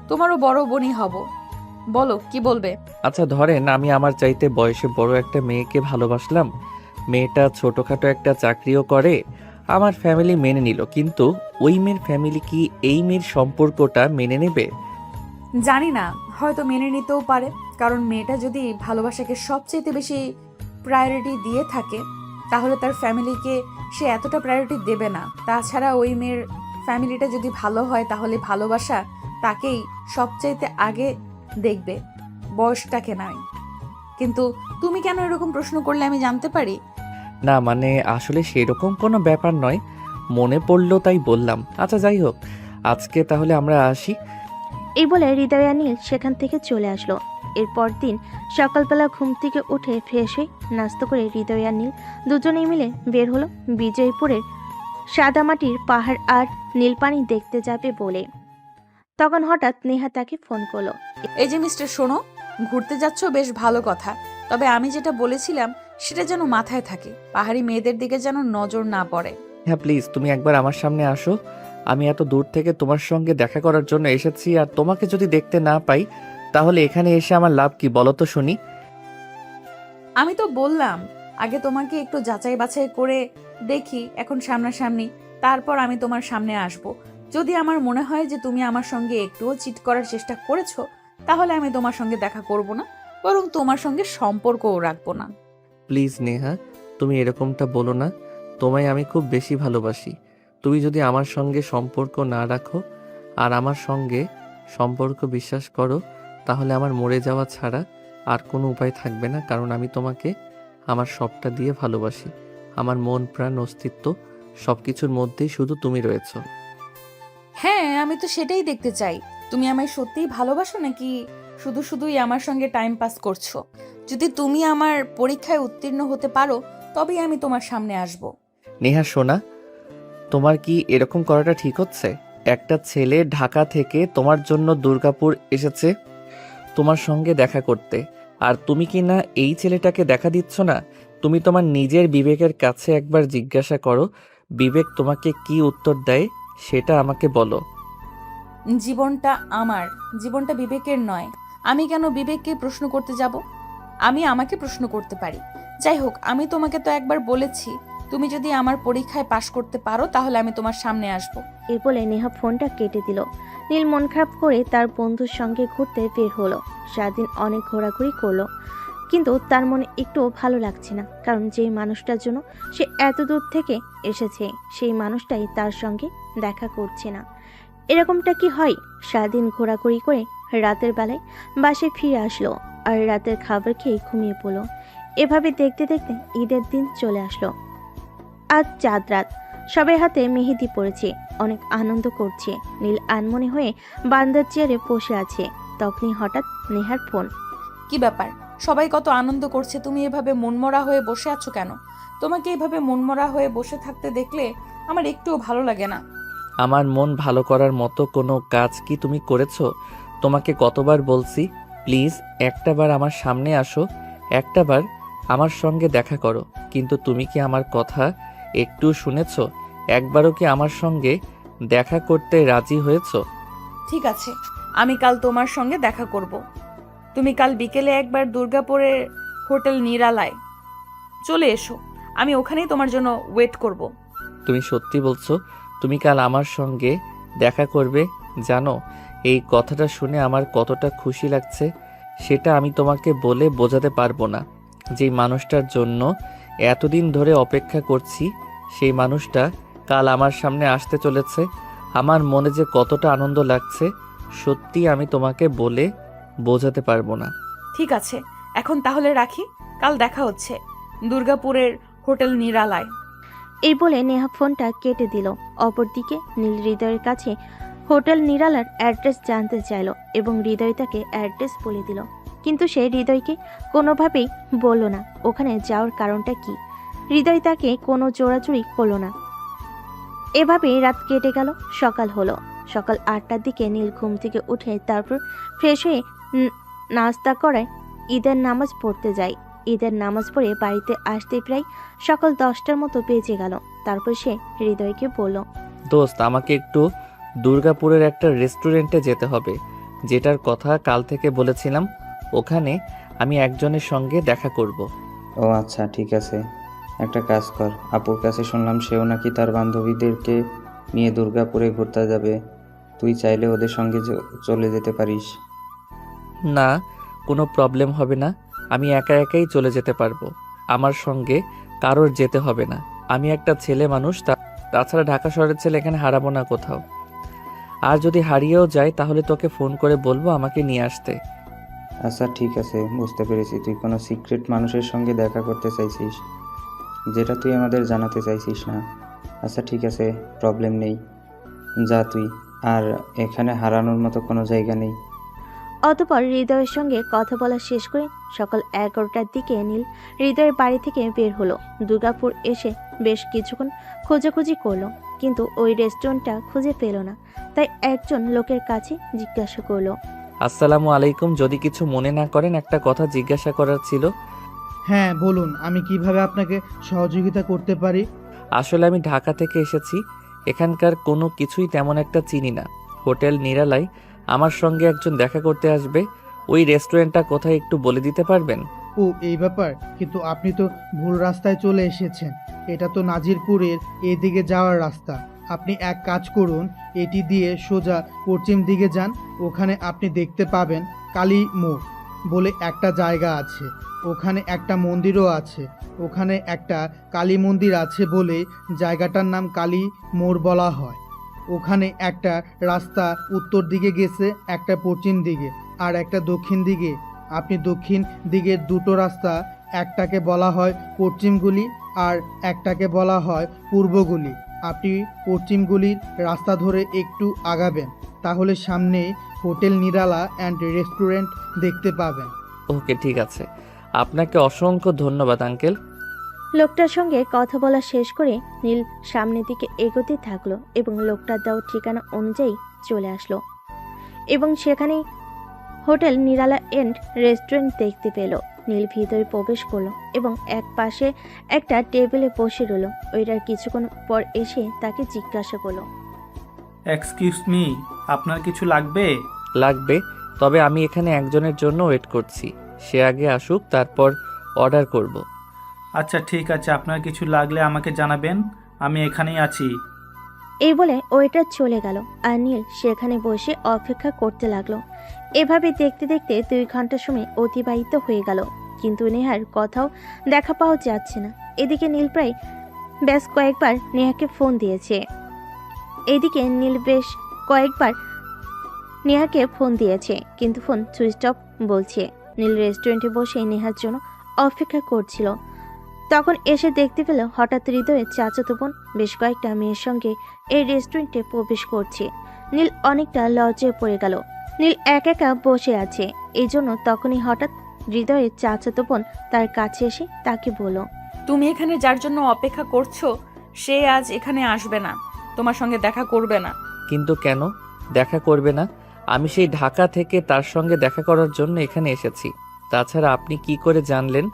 তোমারও বড় বোনই হব। বলো কি বলবে। আচ্ছা ধরেন আমি আমার চাইতে বয়সে বড় একটা মেয়েকে ভালোবাসলাম, মেয়েটা ছোটোখাটো একটা চাকরিও করে, আমার ফ্যামিলি মেনে নিল, কিন্তু ওই মেয়ের ফ্যামিলি কি এই মেয়ের সম্পর্কটা মেনে নেবে? জানি না, হয়তো মেনে নিতেও পারে, কারণ মেয়েটা যদি ভালোবাসাকে সবচেয়ে বেশি প্রায়োরিটি দিয়ে থাকে, তাহলে তার ফ্যামিলিকে সে এতটা প্রায়োরিটি দেবে না। তাছাড়া ওই মেয়ের ফ্যামিলিটা যদি ভালো হয়, তাহলে ভালোবাসা তাকেই সবচাইতে আগে দেখবে, বয়সটাকে নয়। কিন্তু তুমি কেন এরকম প্রশ্ন করলে আমি জানতে পারি? না মানে আসলে সেরকম কোনো ব্যাপার নয়, মনে পড়লো তাই বললাম। আচ্ছা যাই হোক, আজকে তাহলে আমরা আসি। এই বলে হৃদয় আর নীল সেখান থেকে চলে আসলো। এরপর দিন সকালবেলা ঘুম থেকে উঠে ফ্রেশ হয়ে নাস্তা করে হৃদয় আর নীল দুজনেই মিলে বের হলো বিজয়পুরের সাদামাটির পাহাড় আর নীলপানি দেখতে যাবে বলে। তখন হঠাৎ নেহা তাকে ফোন করলো। এই যে মিস্টার, শোনো, ঘুরতে যাচ্ছ বেশ ভালো কথা, তবে আমি যেটা বলেছিলাম সেটা যেন মাথায় থাকে, পাহাড়ি মেয়েদের দিকে যেন নজর না পড়ে। হ্যাঁ প্লিজ, তুমি একবার আমার সামনে আসো। আমি এত দূর থেকে তোমার সঙ্গে দেখা করার জন্য এসেছি, আর তোমাকে যদি দেখতে না পাই তাহলে এখানে এসে আমার লাভ কি বলো তো শুনি? আমি তো বললাম আগে তোমাকে একটু যাচাই বাছাই করে দেখি এখন সামনাসামনি, তারপর আমি তোমার সামনে আসব। যদি আমার মনে হয় যে তুমি আমার সঙ্গে একটুও চিট করার চেষ্টা করেছো, তাহলে আমি তোমার সঙ্গে দেখা করব না, বরং তোমার সঙ্গে সম্পর্কও রাখবো না। প্লিজ নেহা, তুমি এরকমটা বলো না, তোমায় আমি খুব বেশি ভালোবাসি। তুমি যদি আমার সঙ্গে সম্পর্ক না রাখো আর আমার সঙ্গে সম্পর্ক বিশ্বাস করো, তাহলে আমার মরে যাওয়া ছাড়া আর কোনো উপায় থাকবে না, কারণ আমি তোমাকে আমার সবটা দিয়ে ভালোবাসি। আমার মন প্রাণ অস্তিত্ব সব কিছুর মধ্যেই শুধু তুমি রয়েছো। হ্যাঁ, আমি তো সেটাই দেখতে চাই। তুমি আমায় সত্যিই ভালোবাসো নাকি শুধু শুধুই আমার সঙ্গে টাইম পাস করছো? যদি তুমি আমার পরীক্ষায় উত্তীর্ণ হতে পারো তবেই আমি তোমার সামনে আসব। নেহা সোনা, তোমার কি এরকম করাটা ঠিক হচ্ছে? একটা ছেলে ঢাকা থেকে তোমার জন্য দুর্গাপুর এসেছে তোমার সঙ্গে দেখা করতে, আর তুমি কি না এই ছেলেটাকে দেখা দিচ্ছ না? তুমি তোমার নিজের বিবেকের কাছে একবার জিজ্ঞাসা করো, বিবেক তোমাকে কি উত্তর দেয় সেটা আমাকে বলো। জীবনটা আমার, জীবনটা বিবেকের নয়। আমি কেন বিবেককে প্রশ্ন করতে যাব? আমি আমাকে প্রশ্ন করতে পারি। যাই হোক, আমি তোমাকে তো একবার বলেছি, তুমি যদি আমার পরীক্ষায় পাশ করতে পারো তাহলে আমি তোমার সামনে আসব। এই বলে নেহা ফোনটা কেটে দিল। নীল মন খারাপ করে তার বন্ধুর সঙ্গে ঘুরতে বের হলো। সারাদিন অনেক ঘোরাঘুরি করলো, কিন্তু তার মনে একটু ভালো লাগছে না, কারণ যেই মানুষটার জন্য সে এত দূর থেকে এসেছে সেই মানুষটাই তার সঙ্গে দেখা করছে না। এরকমটা কি হয়? সারাদিন ঘোরাঘুরি করে রাতের বেলায় বাসায় ফিরে আসলো আর রাতের খাবার খেয়ে ঘুমিয়ে পড়লো। এভাবে দেখতে দেখতে ঈদের দিন চলে আসলো। আজ চাঁদ রাত, সবার হাতে মেহেদি পড়েছে, অনেক আনন্দ করছে। নীল আনমনে হয়ে বারান্দার চেয়ারে বসে আছে। তখনই হঠাৎ নেহার ফোন। কি ব্যাপার? সবাই কত আনন্দ করছে, তুমি এভাবে মনমরা হয়ে বসে আছো কেন? তোমাকে এভাবে মনমরা হয়ে বসে থাকতে দেখলে আমার একটুও ভালো লাগে না। আমার মন ভালো করার মতো কোনো কাজ কি তুমি করেছো? তোমাকে কতবার বলছি, প্লিজ একটাবার আমার সামনে আসো, একটাবার আমার সঙ্গে দেখা করো, কিন্তু তুমি কি আমার কথা একটু শুনেছো? একবারও কি আমার সঙ্গে দেখা করতে রাজি হয়েছো? ঠিক আছে, আমি কাল তোমার সঙ্গে দেখা করব। তুমি কাল বিকেলে একবার দুর্গাপুরের হোটেল নিরালায় চলে এসো, আমি ওখানেই তোমার জন্য ওয়েট করব। তুমি সত্যি বলছো তুমি কাল আমার সঙ্গে দেখা করবে? জানো, এই কথাটা শুনে আমার কতটা খুশি লাগছে সেটা আমি তোমাকে বলে বোঝাতে পারবো না। যেই মানুষটার জন্য এতদিন ধরে অপেক্ষা করছি সেই মানুষটা কাল আমার সামনে আসতে চলেছে। আমার মনে যে কতটা আনন্দ লাগছে সত্যি আমি তোমাকে বলে বোঝাতে পারবো না। ঠিক আছে, এখন তাহলে রাখি, কাল দেখা হচ্ছে দুর্গাপুরের হোটেল নিরালায়। এই বলে নেহা ফোনটা কেটে দিল। অপরদিকে নীল হৃদয়ের কাছে হোটেল নিরালার অ্যাড্রেস জানতে চাইল এবং হৃদয় তাকে অ্যাড্রেস বলে দিল, কিন্তু সে হৃদয়কে কোনোভাবেই বলল না ওখানে যাওয়ার কারণটা কি। হৃদয় তাকে কোনো জোরাজুরি করলো না। এভাবেই রাত কেটে গেল। সকাল হলো। সকাল 8টার দিকে নীল ঘুম থেকে উঠে তারপর ফ্রেশ হয়ে নাস্তা করায় ঈদের নামাজ পড়তে যায়। ঈদের নামাজ পড়ে বাড়িতে আসতে প্রায় সকাল 10টার মতো বেজে গেল। তারপর সে হৃদয়কে বলল, দোস্ত, আমাকে একটু দুর্গাপুরের একটা রেস্টুরেন্টে যেতে হবে, যেটার কথা কাল থেকে বলেছিলাম। ওখানে আমি একজনের সঙ্গে দেখা করব। ও আচ্ছা, ঠিক আছে। একটা কাজ কর, আপুর কাছে শুনলাম সেও নাকি তার বান্ধবীদেরকে নিয়ে দুর্গাপুরে ঘুরতে যাবে। তুই চাইলে ওদের সঙ্গে চলে যেতে পারিস। না, কোনো প্রবলেম হবে না, আমি একা একাই চলে যেতে পারবো। আমার সঙ্গে কারোর যেতে হবে না। আমি একটা ছেলে মানুষ, তাছাড়া ঢাকা শহরের ছেলে এখানে হারাবো না কোথাও। আর যদি হারিয়েও যায় তাহলে তোকে ফোন করে বলবো আমাকে নিয়ে আসতে। আচ্ছা ঠিক আছে, বুঝতে পেরেছি তুই কোনো সিক্রেট মানুষের সঙ্গে দেখা করতে চাইছিস, যেটা তুই আমাদের জানাতে চাইছিস না। আচ্ছা ঠিক আছে, প্রবলেম নেই, যা তুই। আর এখানে হারানোর মতো কোনো জায়গা নেই। অতঃপর হৃদয়ের সঙ্গে কথা বলা শেষ করে সকাল 11টার দিকে নীল হৃদয়ের বাড়ি থেকে বের হলো। দুর্গাপুর এসে বেশ কিছুক্ষণ খোঁজাখুঁজি করলো, কিন্তু ওই রেস্টুরেন্টটা খুঁজে পেল না। তাই একজন লোকের কাছে জিজ্ঞাসা করলো, আসসালামু আলাইকুম, যদি কিছু মনে না করেন একটা কথা জিজ্ঞাসা করার ছিল। হ্যাঁ বলুন, আমি কিভাবে আপনাকে সহযোগিতা করতে পারি? আসলে আমি ঢাকা থেকে এসেছি, এখানকার কোনো কিছুই তেমন একটা চিনি না। হোটেল নিরালায় আমার সঙ্গে একজন দেখা করতে আসবে, ওই রেস্টুরেন্টটা কোথায় একটু বলে দিতে পারবেন? ও এই ব্যাপার, কিন্তু আপনি তো ভুল রাস্তায় চলে এসেছেন। এটা তো নাজিরপুরের এদিকে যাওয়ার রাস্তা। আপনি এক কাজ করুন, এটি দিয়ে সোজা পশ্চিম দিকে যান। ওখানে আপনি দেখতে পাবেন কালী মোড় বলে একটা জায়গা আছে। ওখানে একটা মন্দিরও আছে। ওখানে একটা কালী মন্দির আছে বলে জায়গাটার নাম কালী মোড় বলা হয়। ওখানে একটা রাস্তা উত্তর দিকে গেছে, একটা পশ্চিম দিকে আর একটা দক্ষিণ দিকে। আপনি দক্ষিণ দিকের দুটো রাস্তা একটাকে বলা হয় পশ্চিম গলি আর একটাকে বলা হয় পূর্ব গলি। আপনি পশ্চিম গলির রাস্তা ধরে একটু আগাবেন, তাহলে সামনে হোটেল নিরালা অ্যান্ড রেস্টুরেন্ট দেখতে পাবেন। ওকে, ঠিক আছে। আপনাকে অসংখ্য ধন্যবাদ আঙ্কেল। লোকটার সঙ্গে কথা বলা শেষ করে নীল সামনের দিকে এগোতে থাকলো এবং লোকটার দেওয়া ঠিকানা অনুযায়ী চলে আসলো এবং সেখানেই হোটেল নিরালা এন্ড রেস্টুরেন্ট দেখতে পেল। নীল ভিতরে প্রবেশ করলো এবং এক পাশে একটা টেবিলে বসে রইল। ওইটার কিছুক্ষণ পর এসে তাকে জিজ্ঞাসা করলো, এক্সকিউজ মি, আপনার কিছু লাগবে? লাগবে, তবে আমি এখানে একজনের জন্য ওয়েট করছি। সে আগে আসুক, তারপর অর্ডার করব। আচ্ছা ঠিক আছে, আপনার কিছু লাগলে আমাকে জানাবেন, আমি এখানেই আছি। এই বলে ওইটা চলে গেল আর নীল সেখানে বসে অপেক্ষা করতে লাগলো। এভাবে দেখতে দেখতে 2 ঘন্টা সময় অতিবাহিত হয়ে গেল, কিন্তু নেহার কথাও দেখা পাওয়া যাচ্ছে না। এদিকে নীল প্রায় বেশ কয়েকবার নেহাকে ফোন দিয়েছে। কিন্তু ফোন সুইচ অফ বলছে। নীল রেস্টুরেন্টে বসে নেহার জন্য অপেক্ষা করছিল। তখন এসে দেখতে পেল হঠাৎ হৃদয়ের চাচাতো বোন বেশ কয়েকটা মেয়ের সঙ্গে এই রেস্টুরেন্টে প্রবেশ করছে। নীল অনেকটা লজ্জায় পড়ে গেল। নীল একা একা বসে আছে, এই জন্য তখনই হঠাৎ হৃদয়ের চাচাতো বোন তার কাছে এসে তাকে বলল, তুমি এখানে যার জন্য অপেক্ষা করছো সে আজ এখানে আসবে না, তোমার সঙ্গে দেখা করবে না। কিন্তু কেন দেখা করবে না? আমি সেই ঢাকা থেকে তার সঙ্গে দেখা করার জন্য এখানে এসেছি। তাছাড়া আপনি কি করে জানলেন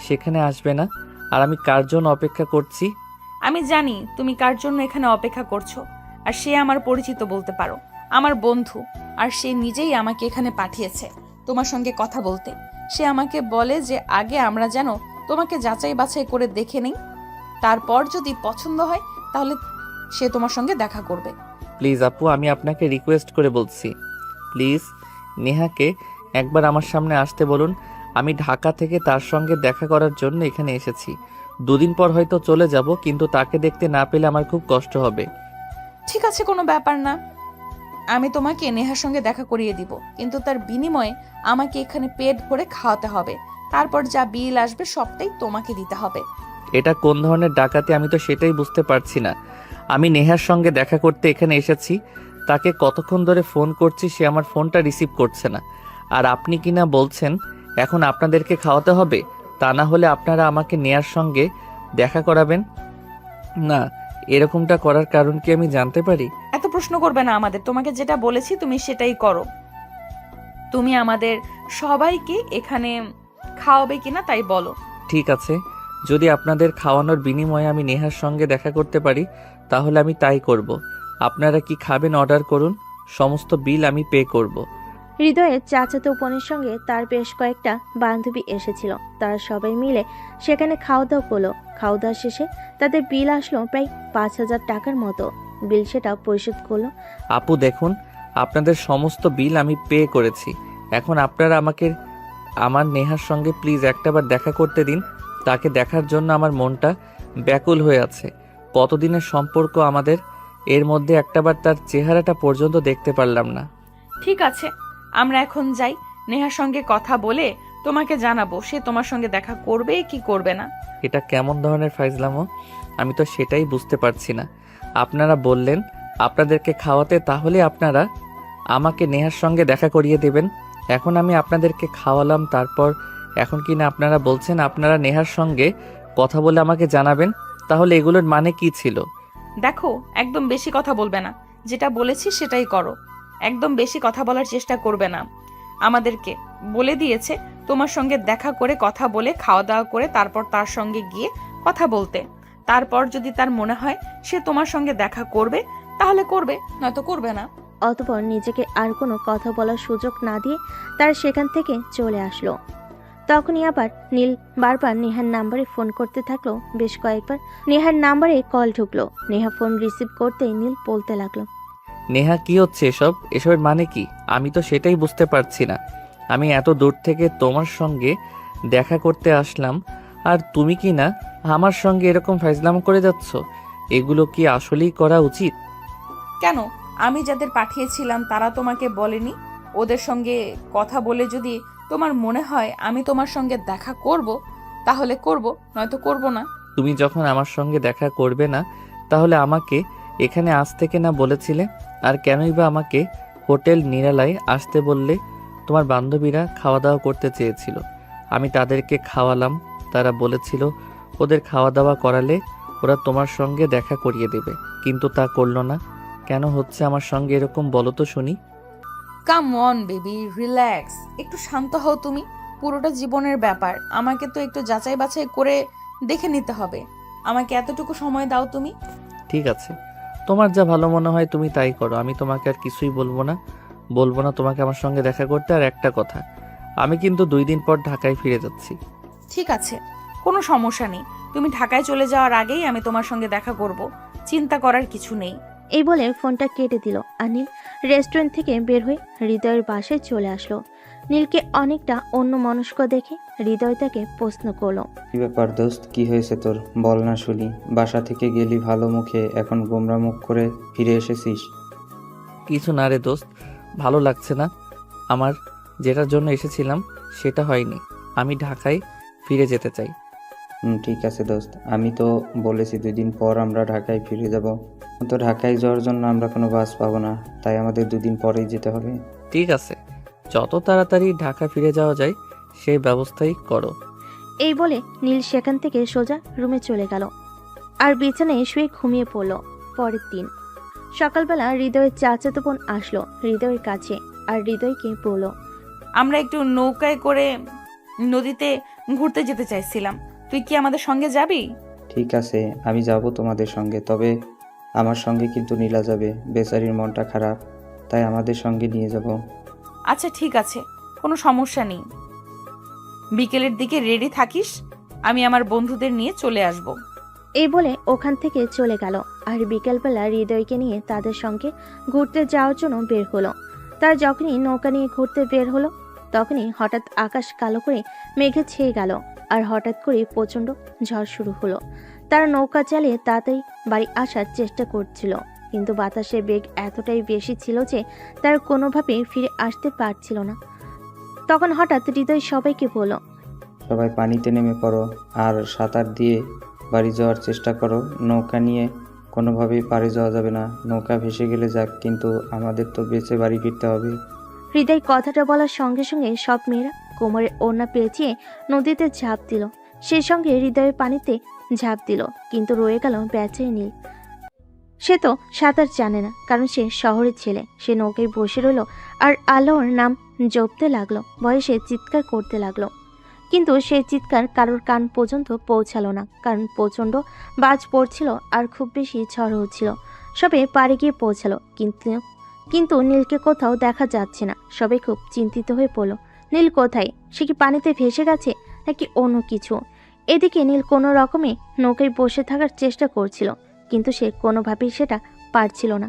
সেখানে আসবে না? আর আমি কার জন্য অপেক্ষা করছি? আমি জানি তুমি কার জন্য এখানে অপেক্ষা করছো, আর সে আমার পরিচিত বলতে পারো, আমার বন্ধু। আর সে নিজেই আমাকে এখানে পাঠিয়েছে তোমার সঙ্গে কথা বলতে। সে আমাকে বলে যে আগে আমরা যেন তোমাকে যাচাই বাছাই করে দেখে নেই, তারপর যদি পছন্দ হয় তাহলে সে তোমার সঙ্গে দেখা করবে। প্লিজ আপু, আমি আপনাকে রিকোয়েস্ট করে বলছি, প্লিজ নেহাকে একবার আমার সামনে আসতে বলুন। আমি ঢাকা থেকে তার সঙ্গে দেখা করার জন্য এখানে এসেছি। 2 দিন পর হয়তো চলে যাব, কিন্তু তাকে দেখতে না পেলে আমার খুব কষ্ট হবে। ঠিক আছে, কোনো ব্যাপার না, আমি তোমাকে নেহার সঙ্গে দেখা করিয়ে দিব, কিন্তু তার বিনিময়ে আমাকে এখানে পেট ভরে খাওয়াতে হবে। তারপর যা বিল আসবে সবটাই তোমাকে দিতে হবে। এটা কোন ধরনের ডাকাতি আমি তো সেটাই বুঝতে পারছি না। আমি নেহার সঙ্গে দেখা করতে এখানে এসেছি, তাকে কতক্ষণ ধরে ফোন করছি, সে আমার ফোনটা রিসিভ করছে না। আর আপনি কিনা বলছেন এখন আপনাদেরকে খাওয়াতে হবে, তা না হলে আপনারা আমাকে নেহার সঙ্গে দেখা করাবেন না। এরকমটা করার কারণ কি আমি জানতে পারি? এত প্রশ্ন করবে না আমাদের, তোমাকে যেটা বলেছি তুমি সেটাই করো। তুমি আমাদের সবাইকে এখানে খাওয়াবে কিনা তাই বলো। ঠিক আছে, যদি আপনাদের খাওয়ানোর বিনিময়ে আমি নেহার সঙ্গে দেখা করতে পারি তাহলে আমি তাই করব। আপনারা কি খাবেন অর্ডার করুন, সমস্ত বিল আমি পে করব। হৃদয়ের চাচাতো বোনের সঙ্গে তার বেশ কয়েকটা বান্ধবী এসেছিল। তারা সবাই মিলে সেখানে খাওয়া দাওয়া করলো। খাওয়া দাওয়া শেষে তাদের বিল আসলো প্রায় 5,000 টাকার মতো। বিল সেটা পরিশোধ করলো। আপু দেখুন, আপনাদের সমস্ত বিল আমি পে করেছি। এখন আপনারা আমাকে আমার নেহার সঙ্গে প্লিজ একটাবার দেখা করতে দিন। তাকে দেখার জন্য আমার মনটা ব্যাকুল হয়ে আছে। কতদিনের সম্পর্ক আমাদের, এর মধ্যে একটাবার তার চেহারাটা পর্যন্ত দেখতে পারলাম না। ঠিক আছে, আমরা এখন যাই, নেহার সঙ্গে কথা বলে তোমাকে জানাবো সে তোমার সঙ্গে দেখা করবে কি করবে না। এটা কেমন ধরনের ফাইজলামো, আমি তো সেটাই বুঝতে পারছি না। আপনারা বললেন আপনাদেরকে খাওয়াতে, তাহলে আপনারা আমাকে নেহার সঙ্গে দেখা করিয়ে দেবেন। এখন আমি আপনাদেরকে খাওয়ালাম, তারপর এখন কি না আপনারা বলছেন আপনারা নেহার সঙ্গে কথা বলে আমাকে জানাবেন। তাহলে এগুলোর মানে কি ছিল? দেখো, একদম বেশি কথা বলবে না, যেটা বলেছি সেটাই করো। একদম বেশি কথা বলার চেষ্টা করবে না। আমাদেরকে বলে দিয়েছে তোমার সঙ্গে দেখা করে কথা বলে খাওয়া দাওয়া করে তারপর তার সঙ্গে গিয়ে কথা বলতে। তারপর যদি তার মনে হয় সে তোমার সঙ্গে দেখা করবে তাহলে করবে, নয়তো করবে না। অতঃপর নিজেকে আর কোনো কথা বলার সুযোগ না দিয়ে তার সেখান থেকে চলে আসলো। তখনই আবার নীল বারবার নেহার নাম্বারে ফোন করতে থাকলো। বেশ কয়েকবার নেহার নাম্বারে কল ঢুকলো। নেহা ফোন রিসিভ করতেই নীল বলতে লাগলো, নেহা কি হচ্ছে এসবের মানে কি? আমি তো সেটাই বুঝতে পারছি না। আমি এত দূর থেকে তোমার সঙ্গে দেখা করতে আসলাম, আর তুমি কি না আমার সঙ্গে এরকম ফাইজলামো করে যাচ্ছ। এগুলো কি আসলেই করা উচিত? কেন, আমি যাদের পাঠিয়েছিলাম তারা তোমাকে বলেনি? ওদের সঙ্গে কথা বলে যদি তোমার মনে হয় আমি তোমার সঙ্গে দেখা করব, তাহলে করব, নয়তো করব না। তুমি যখন আমার সঙ্গে দেখা করবে না তাহলে আমাকে এখানে আজ থেকে না বলেছিলে? আর কেনই বা আমাকে হোটেল নিরালায় আসতে বললে? তোমার বান্ধবীরা খাওয়া দাওয়া করতে চেয়েছিল, আমি তাদেরকে খাওয়ালাম। তারা বলেছিল ওদের খাওয়া দাওয়া করালে ওরা তোমার সঙ্গে দেখা করিয়ে দেবে, কিন্তু তা করলো না। কেন হচ্ছে আমার সঙ্গে এরকম বলো তো শুনি? কাম অন বেবি, রিল্যাক্স, একটু শান্ত হও তুমি। পুরোটা জীবনের ব্যাপার, আমাকে তো একটু যাচাই বাছাই করে দেখে নিতে হবে। আমাকে এতটুকু সময় দাও তুমি। ঠিক আছে, তোমার যা ভালো মনে হয় তুমি তাই করো, আমি তোমাকে আর কিছুই বলবো না তোমাকে আমার সঙ্গে দেখা করতে। আর একটা কথা, আমি কিন্তু 2 দিন পর ঢাকায় ফিরে যাচ্ছি। ঠিক আছে, কোনো সমস্যা নেই। তুমি ঢাকায় চলে যাওয়ার আগেই আমি তোমার সঙ্গে দেখা করব, চিন্তা করার কিছু নেই। এই বলে ফোনটা কেটে দিল আর নীল রেস্টুরেন্ট থেকে বের হয়ে হৃদয়ের বাসায় চলে আসলো। নীলকে অনেকটা অন্য মনস্ক দেখে হৃদয় তাকে প্রশ্ন করলো। কি ব্যাপার দোস্ত, কি হয়েছে তোর? বল না শুনি। বাসা থেকে গেলি ভালো মুখে, এখন গোমরা মুখ করে ফিরে এসেছিস। কিছু না রে দোস্ত, ভালো লাগছে না আমার। যেটার জন্য এসেছিলাম সেটা হয়নি, আমি ঢাকায় ফিরে যেতে চাই। ঠিক আছে দোস্ত, আমি তো বলেছি 2 দিন পর আমরা ঢাকায় ফিরে যাব। তো ঢাকায় যাওয়ার জন্য আমরা কোনো বাস পাবো না, তাই আমাদের 2 দিন পরেই যেতে হবে। ঠিক আছে, যত তাড়াতাড়ি ঢাকা ফিরে যাওয়া যায় সেই ব্যবস্থাই করো। এই বলে নীল সেখান থেকে সোজা রুমে চলে গেল আর বিছানায় শুয়ে ঘুমিয়ে পড়ল। পরের দিন সকালবেলা হৃদয়ের চাচাতো বোন আসলো হৃদয়ের কাছে আর হৃদয়কে বলল। আমরা একটু নৌকায় করে নদীতে ঘুরতে যেতে চাইছিলাম, তুই কি আমাদের সঙ্গে যাবি? ঠিক আছে, আমি যাব তোমাদের সঙ্গে, তবে আমার সঙ্গে কিন্তু নীলা যাবে। বেচারির মনটা খারাপ, তাই আমাদের সঙ্গে নিয়ে যাব। আচ্ছা ঠিক আছে, কোনো সমস্যা নেই। বিকেলের দিকে রেডি থাকিস, আমি আমার বন্ধুদের নিয়ে চলে আসব। এই বলে ওখান থেকে চলে গেল আর বিকেলবেলা হৃদয়কে নিয়ে তাদের সঙ্গে ঘুরতে যাওয়ার জন্য বের হলো। তার যখনই নৌকা নিয়ে ঘুরতে বের হলো তখনই হঠাৎ আকাশ কালো করে মেঘে ছেয়ে গেল আর হঠাৎ করে প্রচণ্ড ঝড় শুরু হলো। তারা নৌকা চালিয়ে তাড়াতাড়ি বাড়ি আসার চেষ্টা করছিল, কিন্তু বাতাসের বেগ এতটাই বেশি ছিল যে তার কোনোভাবেই ফিরে আসতে পারছিল না। তখন হঠাৎ হৃদয় সবাইকে বলল। সবাই পানিতে নেমে পড়ো আর সাঁতার দিয়ে বাড়ি যাওয়ার চেষ্টা করো। নৌকা নিয়ে কোনোভাবেই পাড়ে যাওয়া যাবে না। নৌকা ভেসে গেলে যাক, কিন্তু আমাদের তো বেঁচে বাড়ি ফিরতে হবে। হৃদয় কথাটা বলার সঙ্গে সঙ্গে সব মেয়েরা কোমরে ওড়না পেঁচিয়ে নদীতে ঝাঁপ দিল। সেই সঙ্গে হৃদয়ের পানিতে ঝাঁপ দিল, কিন্তু রয়ে গেল বেচারি নীল। সে তো সাঁতার জানে না, কারণ সে শহরের ছেলে। সে নৌকায় বসে রইল আর আল্লাহর নাম জপতে লাগলো, বয়সে চিৎকার করতে লাগলো। কিন্তু সেই চিৎকার কারোর কান পর্যন্ত পৌঁছালো না, কারণ প্রচণ্ড বাজ পড়ছিল আর খুব বেশি ঝড় হচ্ছিল। সবে পাড়ে গিয়ে পৌঁছালো, কিন্তু নীলকে কোথাও দেখা যাচ্ছে না। সবাই খুব চিন্তিত হয়ে পড়ল। নীল কোথায়? সে কি পানিতে ভেসে গেছে নাকি অন্য কিছু? এদিকে নীল কোনো রকমে নৌকায় বসে থাকার চেষ্টা করছিল, কিন্তু সে কোনোভাবেই সেটা পারছিল না।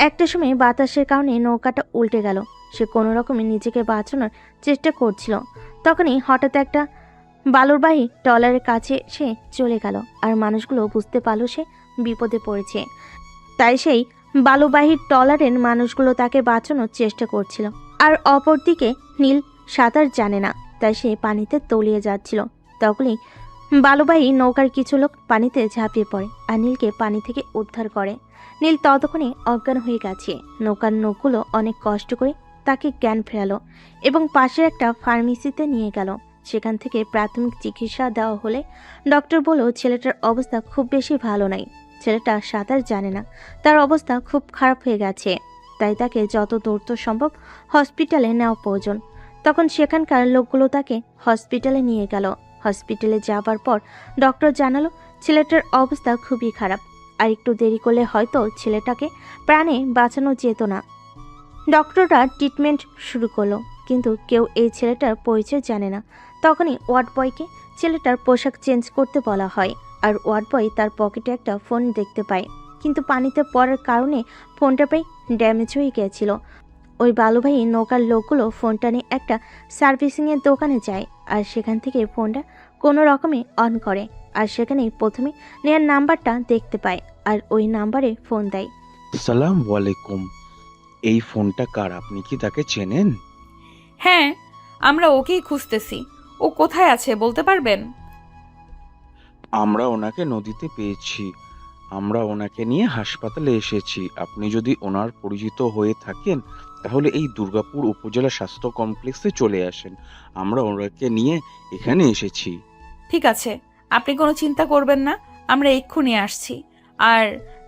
একটা সময় বাতাসের কারণে নৌকাটা উল্টে গেল। সে কোনো রকমে নিজেকে বাঁচানোর চেষ্টা করছিল। তখনই হঠাৎ একটা বালুরবাহী ট্রলারের কাছে সে চলে গেল আর মানুষগুলো বুঝতে পারল সে বিপদে পড়েছে। তাই সেই বালুবাহী ট্রলারের মানুষগুলো তাকে বাঁচানোর চেষ্টা করছিল। আর অপরদিকে নীল সাঁতার জানে না, তাই সে পানিতে তলিয়ে যাচ্ছিল। তখনই বালুবাহী নৌকার কিছু লোক পানিতে ঝাঁপিয়ে পড়ে আর নীলকে পানি থেকে উদ্ধার করে। নীল ততক্ষণে অজ্ঞান হয়ে গেছে। নৌকার লোকগুলো অনেক কষ্ট করে তাকে জ্ঞান ফেরালো এবং পাশের একটা ফার্মেসিতে নিয়ে গেল। সেখান থেকে প্রাথমিক চিকিৎসা দেওয়া হলে ডক্টর বলল ছেলেটার অবস্থা খুব বেশি ভালো নাই। ছেলেটা সাঁতার জানে না, তার অবস্থা খুব খারাপ হয়ে গেছে, তাই তাকে যত দ্রুত সম্ভব হসপিটালে নেওয়া প্রয়োজন। তখন সেখানকার লোকগুলো তাকে হসপিটালে নিয়ে গেল। হসপিটালে যাবার পর ডক্টর জানালো ছেলেটার অবস্থা খুবই খারাপ, আর একটু দেরি করলে হয়তো ছেলেটাকে প্রাণে বাঁচানো যেত না। ডক্টররা ট্রিটমেন্ট শুরু করলো, কিন্তু কেউ এই ছেলেটার পরিচয় জানে না। তখনই ওয়ার্ড বয়কে ছেলেটার পোশাক চেঞ্জ করতে বলা হয়, আর ওয়ার্ড বয় তার পকেটে একটা ফোন দেখতে পায়, কিন্তু পানিতে পড়ার কারণে ফোনটা প্রায় ড্যামেজ হয়ে গিয়েছিল। ওই বালুবাহী নৌকার লোকগুলো ফোনটা নিয়ে একটা সার্ভিসিংয়ের দোকানে যায় আর সেখান থেকে ফোনটা কোনো রকমে অন করে, আর সেখানেই প্রথমে নেয়ার নাম্বারটা দেখতে পায় আর ওই নাম্বারে ফোন দেয়। সালাম আলাইকুম, এই ফোনটা কার? আপনি কি তাকে চেনেন? হ্যাঁ, আমরা ওকেই খুঁজতেছি। ও কোথায় আছে বলতে পারবেন? আমরা ওনাকে নদীতে পেয়েছি। আমরা ওনাকে নিয়ে হাসপাতালে এসেছি। আপনি যদি ওনার পরিচিত হয়ে থাকেন তাহলে এই দুর্গাপুর উপজেলা স্বাস্থ্য কমপ্লেক্সে চলে আসেন। আমরা ওনাকে নিয়ে এখানে এসেছি। ঠিক আছে, আপনি কোনো চিন্তা করবেন না, আমরা এক্ষুনি আসছি। আর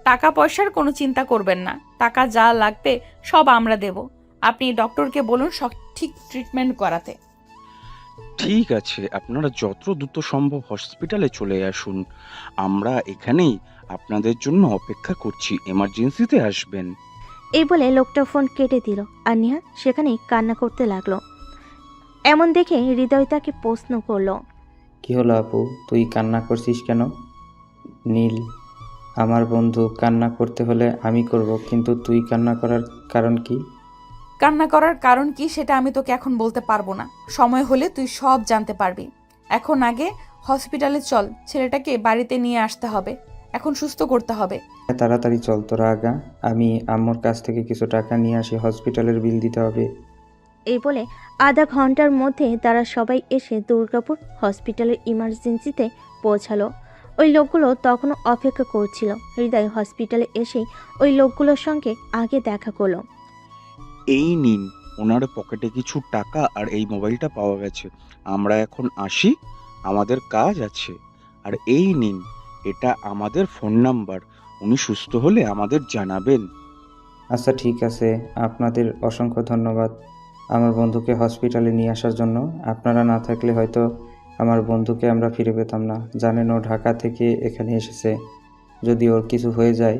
টাকা পয়সার কোনো চিন্তা করবেন না, টাকা যা লাগবে সব আমরা দেব। আপনি ডক্টরকে বলুন সঠিক ট্রিটমেন্ট করাতে। ঠিক আছে, আপনারা যত দ্রুত সম্ভব হসপিটালে চলে আসুন। আমরা এখানেই আপনাদের জন্য অপেক্ষা করছি। এমার্জেন্সিতে আসবেন। এই বলে লোকটা ফোন কেটে দিল আর নেহা সেখানেই কান্না করতে লাগলো। এমন দেখে হৃদয় তাকে প্রশ্ন করলো। কি হলো আপু, তুই কান্না করছিস কেন? নীল, আমার বন্ধু, কান্না করতে হলে আমি করব, কিন্তু তুই কান্না করার কারণ কি? কান্না করার কারণ কি সেটা আমি তোকে এখন বলতে পারবো না, সময় হলে তুই সব জানতে পারবি। এখন আগে হসপিটালে চল, ছেলেটাকে বাড়িতে নিয়ে আসতে হবে, এখন সুস্থ করতে হবে। তাড়াতাড়ি চল তোরা আগা, আমি আম্মুর কাছ থেকে কিছু টাকা নিয়ে আসি, হসপিটালের বিল দিতে হবে। এই বলে আধা ঘন্টার মধ্যে তারা সবাই এসে দুর্গাপুর হসপিটালের ইমার্জেন্সিতে পৌঁছালো। ওই লোকগুলো তখনও অপেক্ষা করছিল। হৃদয় হসপিটালে এসেই ওই লোকগুলোর সঙ্গে আগে দেখা করলো। এই নিন, ওনার পকেটে কিছু টাকা আর এই মোবাইলটা পাওয়া গেছে। আমরা এখন আসি, আমাদের কাজ আছে। আর এই নিন, এটা আমাদের ফোন নাম্বার। উনি সুস্থ হলে আমাদের জানাবেন। আচ্ছা ঠিক আছে, আপনাদের অসংখ্য ধন্যবাদ আমার বন্ধুকে হসপিটালে নিয়ে আসার জন্য। আপনারা না থাকলে হয়তো আমার বন্ধুকে আমরা ফিরে পেতাম না। জানেন, ও ঢাকা থেকে এখানে এসেছে। যদি ওর কিছু হয়ে যায়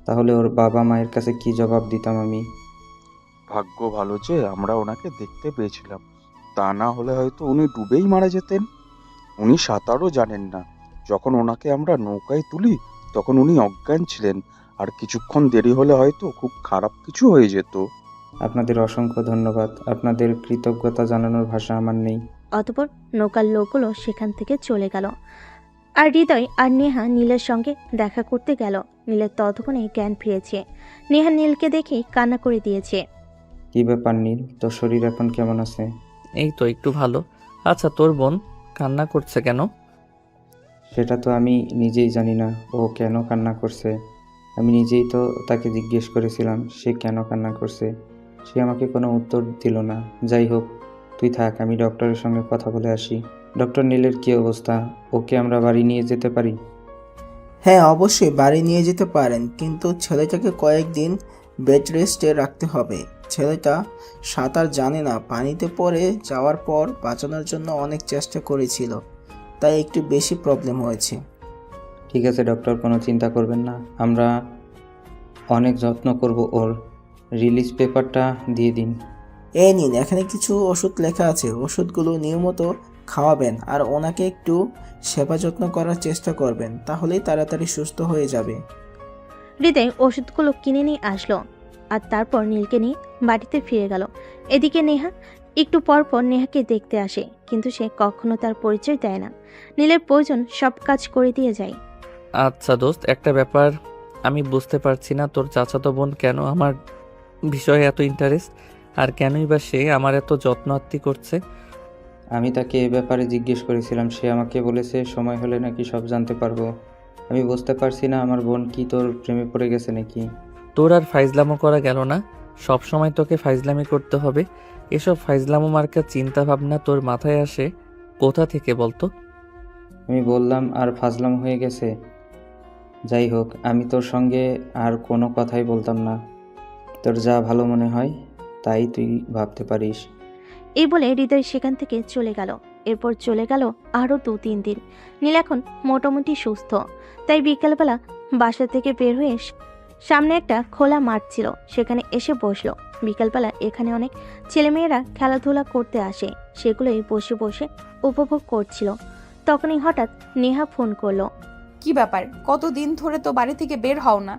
তাহলে ওর বাবা মায়ের কাছে কি জবাব দিতাম আমি? ভাগ্য ভালো যে আমরা ওনাকে দেখতে পেয়েছিলাম, তা না হলে হয়তো উনি ডুবেই মারা যেতেন। উনি সাঁতারও জানেন না। যখন ওনাকে আমরা নৌকায় তুলি তখন উনি অজ্ঞান ছিলেন, আর কিছুক্ষণ দেরি হলে হয়তো খুব খারাপ কিছু হয়ে যেত। আপনাদের অসংখ্য ধন্যবাদ। আপনাদের কৃতজ্ঞতা জানানোর ভাষা আমার নেই। অতঃপর নৌকার লোকগুলো সেখান থেকে চলে গেল। আর হৃদয় আর নেহা নীলের সঙ্গে দেখা করতে গেল। নীলের ততক্ষণে জ্ঞান ফিরেছে। নেহা নীলকে দেখেই কান্না করে দিয়েছে। কি ব্যাপার নীল, তোর শরীর এখন কেমন আছে? এই তো একটু ভালো। আচ্ছা, তোর বোন কান্না করছে কেন? সেটা তো আমি নিজেই জানি না ও কেন কান্না করছে। আমি নিজেই তো তাকে জিজ্ঞেস করেছিলাম সে কেন কান্না করছে। সে আমাকে কোনো উত্তর দিল না। যাই হোক, তুই থাক, আমি ডক্টরের সঙ্গে কথা বলে আসি। ডক্টর, নীলের কী অবস্থা? ওকে আমরা বাড়ি নিয়ে যেতে পারি? হ্যাঁ, অবশ্যই বাড়ি নিয়ে যেতে পারেন, কিন্তু ছেলেটাকে কয়েকদিন বেড রেস্টে রাখতে হবে। ছেলেটা সাঁতার জানে না, পানিতে পড়ে যাওয়ার পর বাঁচানোর জন্য অনেক চেষ্টা করেছিল, তাই একটু বেশি প্রবলেম হয়েছে। ঠিক আছে ডক্টর, কোনো চিন্তা করবেন না। আমরা অনেক যত্ন করব ওর। রিলিজ পেপারটা দিয়ে দিন। এই নিন, এখানে কিছু ওষুধ লেখা আছে, ওষুধগুলো নিয়মিত খাওয়াবেন আর ওনাকে একটু সেবা যত্ন করার চেষ্টা করবেন, তাহলেই তাড়াতাড়ি সুস্থ হয়ে যাবে। হৃদয় ওষুধগুলো কিনে নিয়ে আসলো আর তারপর নীলকে নিয়ে বাড়িতে ফিরে গেল। এদিকে নেহা একটু পর পর নেহাকে দেখতে আসে, কিন্তু সে কখনো তার পরিচয় দেয় না। নীলের প্রয়োজন সব কাজ করে দিয়ে যায়। আচ্ছা দোস্ত, একটা ব্যাপার আমি বুঝতে পারছি না, তোর চাচাতো বোন কেন আমার বিষয়ে এত ইন্টারেস্ট, আর কেনই বা সে আমার এত যত্ন আত্তি করছে? আমি তাকে এ ব্যাপারে জিজ্ঞেস করেছিলাম, সে আমাকে বলেছে সময় হলে নাকি সব জানতে পারবো। আমি বুঝতে পারছি না আমার বোন কি তোর প্রেমে পড়ে গেছে নাকি? তোর আর ফাইজলামো করা গেল না? সব সময় তোকে ফাইজলামি করতে হবে? এসব ফাইজলামো মার্কার চিন্তা ভাবনা তোর মাথায় আসে কোথা থেকে বলতো? আমি বললাম আর ফাজলাম হয়ে গেছে। যাই হোক, আমি তোর সঙ্গে আর কোনো কথাই বলতাম না। তোর যা ভালো মনে হয় তাই তুই ভাবতে পারিস। এই বলে হৃদয় সেখান থেকে চলে গেল। এরপর চলে গেল আরও 2-3 দিন। নীল এখন মোটামুটি সুস্থ, তাই বিকেলবেলা বাসা থেকে বের হয়ে সামনে একটা খোলা মাঠ ছিল, সেখানে এসে বসলো। বিকেলবেলা এখানে অনেক ছেলেমেয়েরা খেলাধুলা করতে আসে, সেগুলোই বসে বসে উপভোগ করছিল। তখনই হঠাৎ নেহা ফোন করলো। কি ব্যাপার, কতদিন ধরে তো বাড়ি থেকে বের হও না,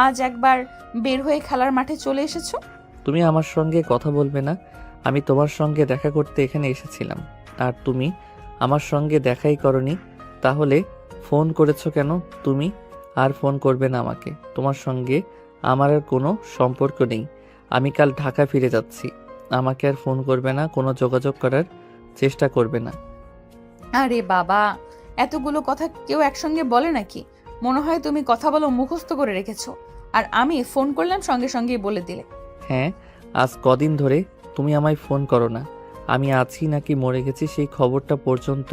আজ একবার বের হয়ে খেলার মাঠে চলে এসেছো? তুমি আমার সঙ্গে কথা বলবে না? আমি তোমার সঙ্গে দেখা করতে এখানে এসেছিলাম, আর তুমি আমার সঙ্গে দেখাই করনি, তাহলে ফোন করেছো কেন? তুমি আর ফোন করবে না আমাকে। তোমার সঙ্গে আমার আর কোনো সম্পর্ক নেই। আমি কাল ঢাকা ফিরে যাচ্ছি, আমাকে আর ফোন করবে না, কোনো যোগাযোগ করার চেষ্টা করবে না। আরে বাবা, এতগুলো কথা কেউ একসঙ্গে বলে নাকি? মনে হয় তুমি কথা বলো মুখস্থ করে রেখেছো, আর আমি ফোন করলাম সঙ্গে সঙ্গেই বলে দিলে। হ্যাঁ, আজ কদিন ধরে তুমি আমায় ফোন করো না। আমি আছি নাকি মরে গেছি সেই খবরটা পর্যন্ত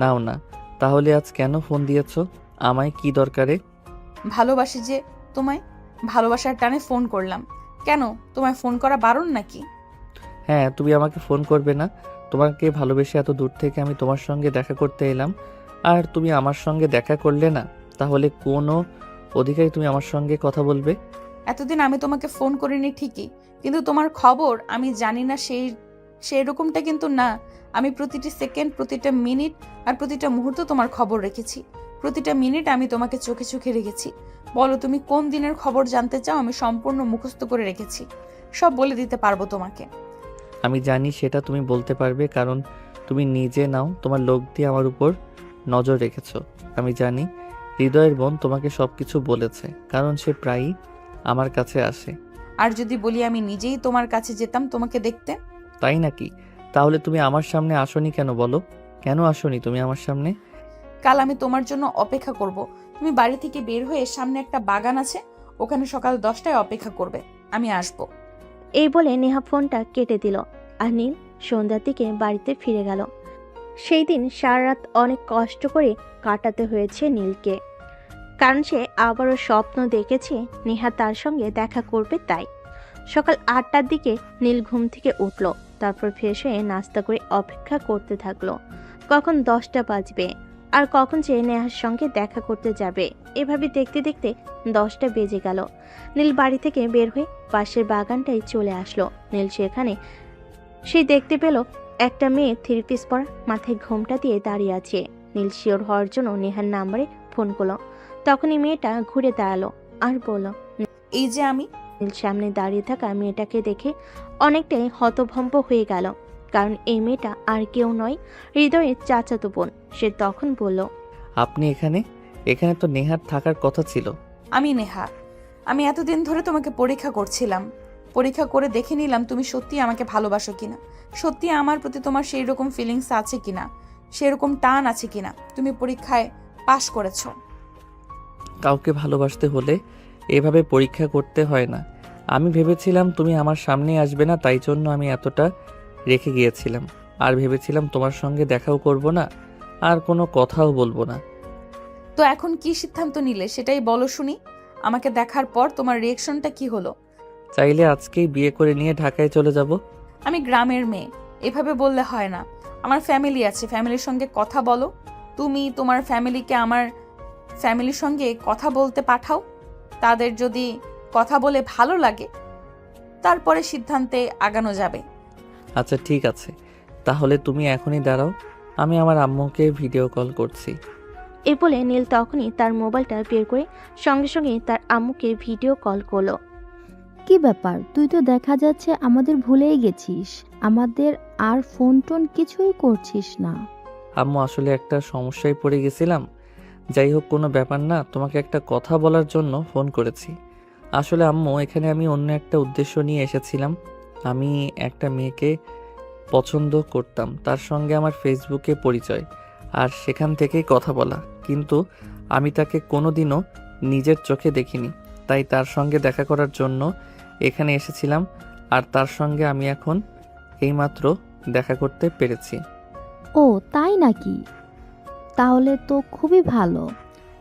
নাও না। তাহলে আজ কেন ফোন দিয়েছো? আমায় কি দরকারে? ভালোবাসি যে তোমায়, ভালোবাসার টানে ফোন করলাম। কেন, তোমায় ফোন করা বারণ নাকি? হ্যাঁ, তুমি আমাকে ফোন করবে না? তোমাকে ভালোবেসে এত দূর থেকে আমি তোমার সঙ্গে দেখা করতে এলাম, আর তুমি আমার সঙ্গে দেখা করলে না। তাহলে কোনো অধিকারী তুমি আমার সঙ্গে কথা বলবে? এতদিন আমি তোমাকে ফোন করিনি ঠিকই, কিন্তু তোমার খবর আমি জানি না সেই রকমটা কিন্তু না। আমি প্রতিটি সেকেন্ড, প্রতিটা মিনিট আর প্রতিটা মুহূর্ত তোমার খবর রেখেছি। প্রতিটা মিনিট আমি তোমাকে চোখে চোখে রেখেছি। বলো তুমি কোন দিনের খবর জানতে চাও? আমি সম্পূর্ণ মুখস্থ করে রেখেছি, সব বলে দিতে পারবো তোমাকে। আমি জানি সেটা তুমি বলতে পারবে, কারণ তুমি নিজে নাও তোমার লোক দিয়ে আমার উপর নজর রেখেছো। আমি জানি হৃদয়ের বোন তোমাকে সবকিছু বলেছে, কারণ সে প্রায়ই আমার কাছে আসে। আর যদি বলি আমি নিজেই তোমার কাছে যেতাম তোমাকে দেখতে? তাই নাকি? তাহলে তুমি আমার সামনে আসোনি কেন বলো? কেন আসোনি তুমি আমার সামনে? কাল আমি তোমার জন্য অপেক্ষা করব। তুমি বাড়ি থেকে বের হয়ে সামনে একটা বাগান আছে, ওখানে সকাল 10টায় অপেক্ষা করবে, আমি আসবো। এই বলে নেহা ফোনটা কেটে দিল আর নীল সন্ধ্যার দিকে বাড়িতে ফিরে গেল। সেই দিন সারা রাত অনেক কষ্ট করে কাটাতে হয়েছে নীলকে, কারণ সে আবারও স্বপ্ন দেখেছে নেহা তার সঙ্গে দেখা করবে। তাই সকাল 8টার দিকে নীল ঘুম থেকে উঠল, তারপর ফ্রেশ হয়ে নাস্তা করে অপেক্ষা করতে থাকলো কখন 10টা বাজবে আর কখন সে নেহার সঙ্গে দেখা করতে যাবে। এভাবে দেখতে দেখতে 10টা বেজে গেল। নীল বাড়ি থেকে বের হয়ে পাশের বাগানটায় চলে আসলো। নীল সেখানে সে দেখতে পেল একটা মেয়ে 3 পিস পরা, মাথায় ঘোমটা দিয়ে দাঁড়িয়ে আছে। নীল শিওর হওয়ার জন্য নেহার নাম্বারে ফোন করলো। তখনই মেয়েটা ঘুরে দাঁড়ালো আর বলল, এই যে আমি। নীল সামনে দাঁড়িয়ে থাকা মেয়েটাকে দেখে অনেকটাই হতভম্ব হয়ে গেল, কারণ এই মেয়েটা আর কেউ নয়, হৃদয়ের চাচাতো বোন। সে তখন বলল, আপনি এখানে? এখানে তো নেহার থাকার কথা ছিল। আমি নেহা। আমি এতদিন ধরে তোমাকে পরীক্ষা করছিলাম, পরীক্ষা করে দেখে নিলাম তুমি সত্যি আমাকে ভালোবাসো কিনা, সত্যি আমার প্রতি তোমার সেই রকম ফিলিংস আছে কিনা, সেরকম টান আছে কিনা। তুমি পরীক্ষায় পাশ করেছো। কাউকে ভালোবাসতে হলে এভাবে পরীক্ষা করতে হয় না। আমি ভেবেছিলাম তুমি আমার সামনে আসবে না, তাই জন্য আমি এতটা রেখে গিয়েছিলাম। আর ভেবেছিলাম তোমার সঙ্গে দেখাও করব না, আর কোনো কথাও বলবো না। তো এখন কি সিদ্ধান্ত নিলে সেটাই বলো শুনি। আমাকে দেখার পর তোমার রিয়েকশনটা কি হলো? চাইলে আজকেই বিয়ে করে নিয়ে ঢাকায় চলে যাব। আমি গ্রামের মেয়ে, এভাবে বললে হয় না। আমার ফ্যামিলি আছে, ফ্যামিলির সঙ্গে কথা বলো। তুমি তোমার ফ্যামিলিকে আমার ফ্যামিলির সঙ্গে কথা বলতে পাঠাও। তাদের যদি কথা বলে ভালো লাগে তারপরে সিদ্ধান্তে আগানো যাবে। আচ্ছা ঠিক আছে, তাহলে তুমি এখনই দাঁড়াও, আমি আমার আম্মুকে ভিডিও কল করছি। এ বলে নীল তখনই তার মোবাইলটা বের করে সঙ্গে সঙ্গে তার আম্মুকে ভিডিও কল করলো। কি ব্যাপার, তুই তো দেখা যাচ্ছে আমাদের ভুলেই গেছিস, আমাদের আর ফোন টোন কিছুই করছিস না। আম্মু আসলে একটা সমস্যায় পড়ে গেছিলাম। যাই হোক, কোনো ব্যাপার না, তোমাকে একটা কথা বলার জন্য ফোন করেছি। আসলে আম্মু, এখানে আমি অন্য একটা উদ্দেশ্য নিয়ে এসেছিলাম। আমি একটা মেয়েকে পছন্দ করতাম, তার সঙ্গে আমার ফেসবুকে পরিচয়, আর সেখান থেকেই কথা বলা, কিন্তু আমি তাকে কোনোদিনও নিজের চোখে দেখিনি। তাই তার সঙ্গে দেখা করার জন্য এখানে এসেছিলাম, আর তার সঙ্গে আমি এখন এইমাত্র দেখা করতে পেরেছি। ও তাই নাকি? তাহলে তো খুবই ভালো।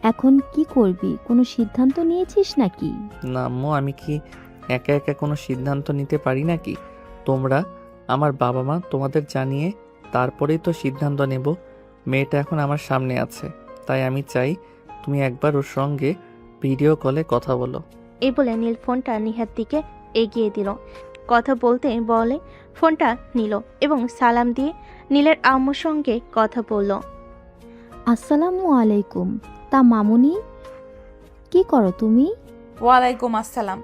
এখন কি করবি, কোনো সিদ্ধান্ত নিয়েছিস নাকি? না আম্মু, আমি কি একা একা কোনো সিদ্ধান্ত নিতে পারি নাকি? তোমরা আমার বাবা মা, তোমাদের জানিয়ে তারপরেই তো সিদ্ধান্ত নেব। মেয়েটা এখন আমার সামনে আছে, তাই আমি চাই তুমি একবার ওর সঙ্গে ভিডিও কলে কথা বলো। এই বলে নীল ফোনটা নিহার দিকে এগিয়ে দিল। কথা বলতে বলে ফোনটা নিল এবং সালাম দিয়ে নীলের আম্মুর সঙ্গে কথা বলল। আসসালামু আলাইকুম। তা মামুনি, কি করো তুমি? ওয়ালাইকুম আসসালাম।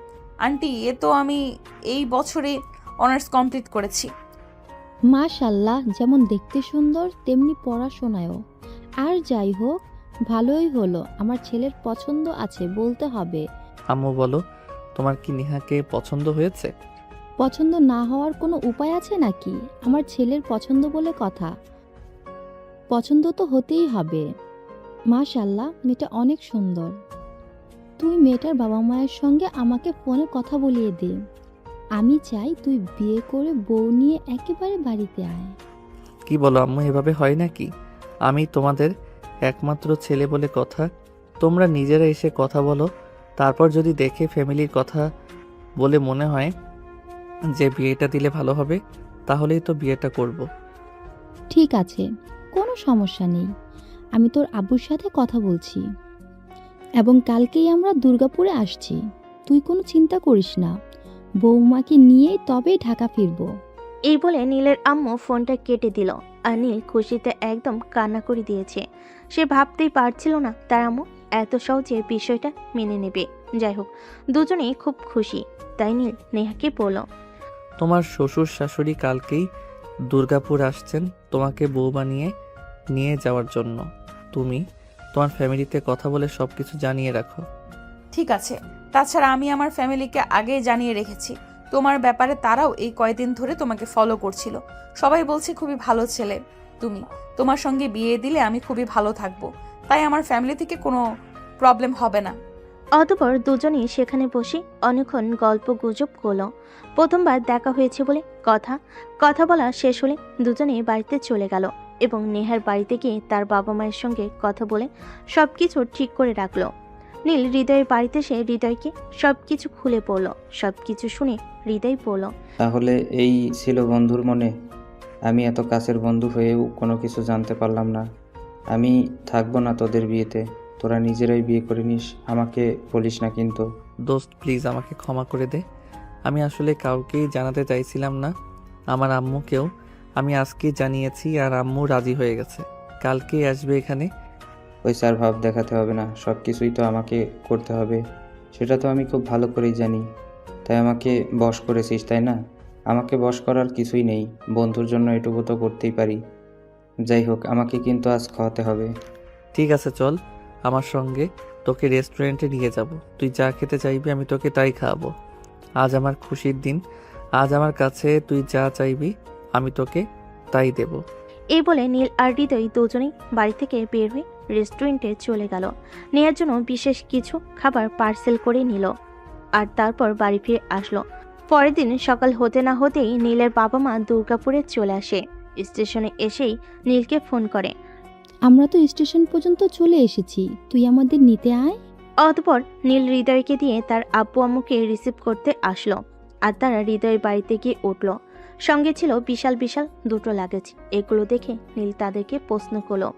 আন্টি, এ তো আমি এই বছরে অনার্স কমপ্লিট করেছি। মাশাল্লাহ, যেমন দেখতে সুন্দর তেমনি পড়াশোনায়ও। আর যাই হোক, ভালোই হলো, আমার ছেলের পছন্দ আছে বলতে হবে। আম্মু বলো, তোমার কি নেহাকে পছন্দ হয়েছে? পছন্দ না হওয়ার কোনো উপায় আছে নাকি? আমার ছেলের পছন্দ বলে কথা, পছন্দ তো হতেই হবে। মাশাআল্লাহ, মেয়েটা অনেক সুন্দর। তুই মেয়েটার বাবা মায়ের সঙ্গে আমাকে ফোনে কথা বলিয়ে দে। আমি চাই তুই বিয়ে করে বউ নিয়ে একেবারে বাড়িতে আয়। কি বলো আম্মু, এভাবে হয় নাকি? আমি তোমাদের একমাত্র ছেলে বলে কথা। তোমরা নিজেরা এসে কথা বলো, তারপর যদি দেখে ফ্যামিলির কথা বলে মনে হয় যে বিয়েটা দিলে ভালো হবে, তাহলেই তো বিয়েটা করব। ঠিক আছে, কোনো সমস্যা নেই। আমি তোর আব্বুর সাথে কথা বলছি এবং কালকেই আমরা দুর্গাপুরে আসছি। তুই কোনো চিন্তা করিস না, বৌমাকে নিয়েই তবেই ঢাকা ফিরবো। এই বলে নীলের আম্মু ফোনটা কেটে দিল। আর নীল খুশিতে একদম কান্না করে দিয়েছে। সে ভাবতেই পারছিল না তার আম্মু এত সহজে বিষয়টা মেনে নেবে। যাই হোক, দুজনেই খুব খুশি। তাই নীল নেহাকে বলল, তোমার শ্বশুর শাশুড়ি কালকেই দুর্গাপুর আসছেন তোমাকে বউ বানিয়ে নিয়ে যাওয়ার জন্য। তুমি তোমার ফ্যামিলিতে কথা বলে সব কিছু জানিয়ে রাখো। ঠিক আছে, তাছাড়া আমি আমার ফ্যামিলিকে আগেই জানিয়ে রেখেছি তোমার ব্যাপারে। তারাও এই কয়েকদিন ধরে তোমাকে ফলো করছিল। সবাই বলছে খুবই ভালো ছেলে তুমি। তোমার সঙ্গে বিয়ে দিলে আমি খুবই ভালো থাকবো, তাই আমার ফ্যামিলি থেকে কোনো প্রবলেম হবে না। অতঃপর দুজনেই সেখানে বসে অনেকক্ষণ গল্প গুজব করলো। প্রথমবার দেখা হয়েছে বলে কথা বলা শেষ হলে দুজনেই বাড়িতে চলে গেল এবং নেহার বাড়িতে গিয়ে তার বাবা মায়ের সঙ্গে কথা বলে সবকিছু ঠিক করে রাখলো। নীল হৃদয়ের বাড়িতে সে হৃদয়কে সবকিছু খুলে পড়ল। সবকিছু শুনে হৃদয় বলল, তাহলে এই ছিল বন্ধুর মনে। আমি এত কাছের বন্ধু হয়েও কোনো কিছু জানতে পারলাম না। আমি থাকবো না তোদের বিয়েতে। তোরা নিজেরাই বিয়ে করে নিস, আমাকে বলিস না কিন্তু। দোস্ত প্লিজ আমাকে ক্ষমা করে দে। আমি আসলে কাউকেই জানাতে চাইছিলাম না। আমার আম্মুকেও আমি আজকেই জানিয়েছি আর আম্মু রাজি হয়ে গেছে, কালকেই আসবে এখানে। ওই স্যার ভাব দেখাতে হবে না, সব কিছুই তো আমাকে করতে হবে, সেটা তো আমি খুব ভালো করেই জানি। তাই আমাকে বশ করেছিস, তাই না? আমাকে বশ করার কিছুই নেই, বন্ধুর জন্য এটুকু তো করতেই পারি। যাই হোক, আমাকে কিন্তু আজ খাওয়াতে হবে। ঠিক আছে চল আমার সঙ্গে, তোকে রেস্টুরেন্টে নিয়ে যাব। তুই যা খেতে চাইবি আমি তোকে তাই খাওয়াবো। আজ আমার খুশির দিন। আজ আমার কাছে তুই যা চাইবি আমি তোকে তাই দেব। এই বলে নীল আর হৃদয় দুজনেই বাড়ি থেকে বের হয়ে রেস্টুরেন্টে চলে গেল। নেয়ার জন্য বিশেষ কিছু খাবার পার্সেল করে নিল আর তারপর বাড়ি ফিরে আসলো। পরের দিন সকাল হতে না হতেই নীলের বাবা মা দুর্গাপুরে চলে আসে। স্টেশনে এসেই নীলকে ফোন করে। আমরা তো স্টেশন পর্যন্ত চলে এসেছি, তুই আমাদের নিতে আয়। অতঃপর নীল হৃদয়কে দিয়ে তার আব্বু আম্মুকে রিসিভ করতে আসলো আর তারা হৃদয়ের বাড়িতে গিয়ে উঠল। সঙ্গে ছিল বিশাল বিশাল দুটো লাগেজ। এগুলো দেখে নীল তাদেরকে প্রশ্ন করলো,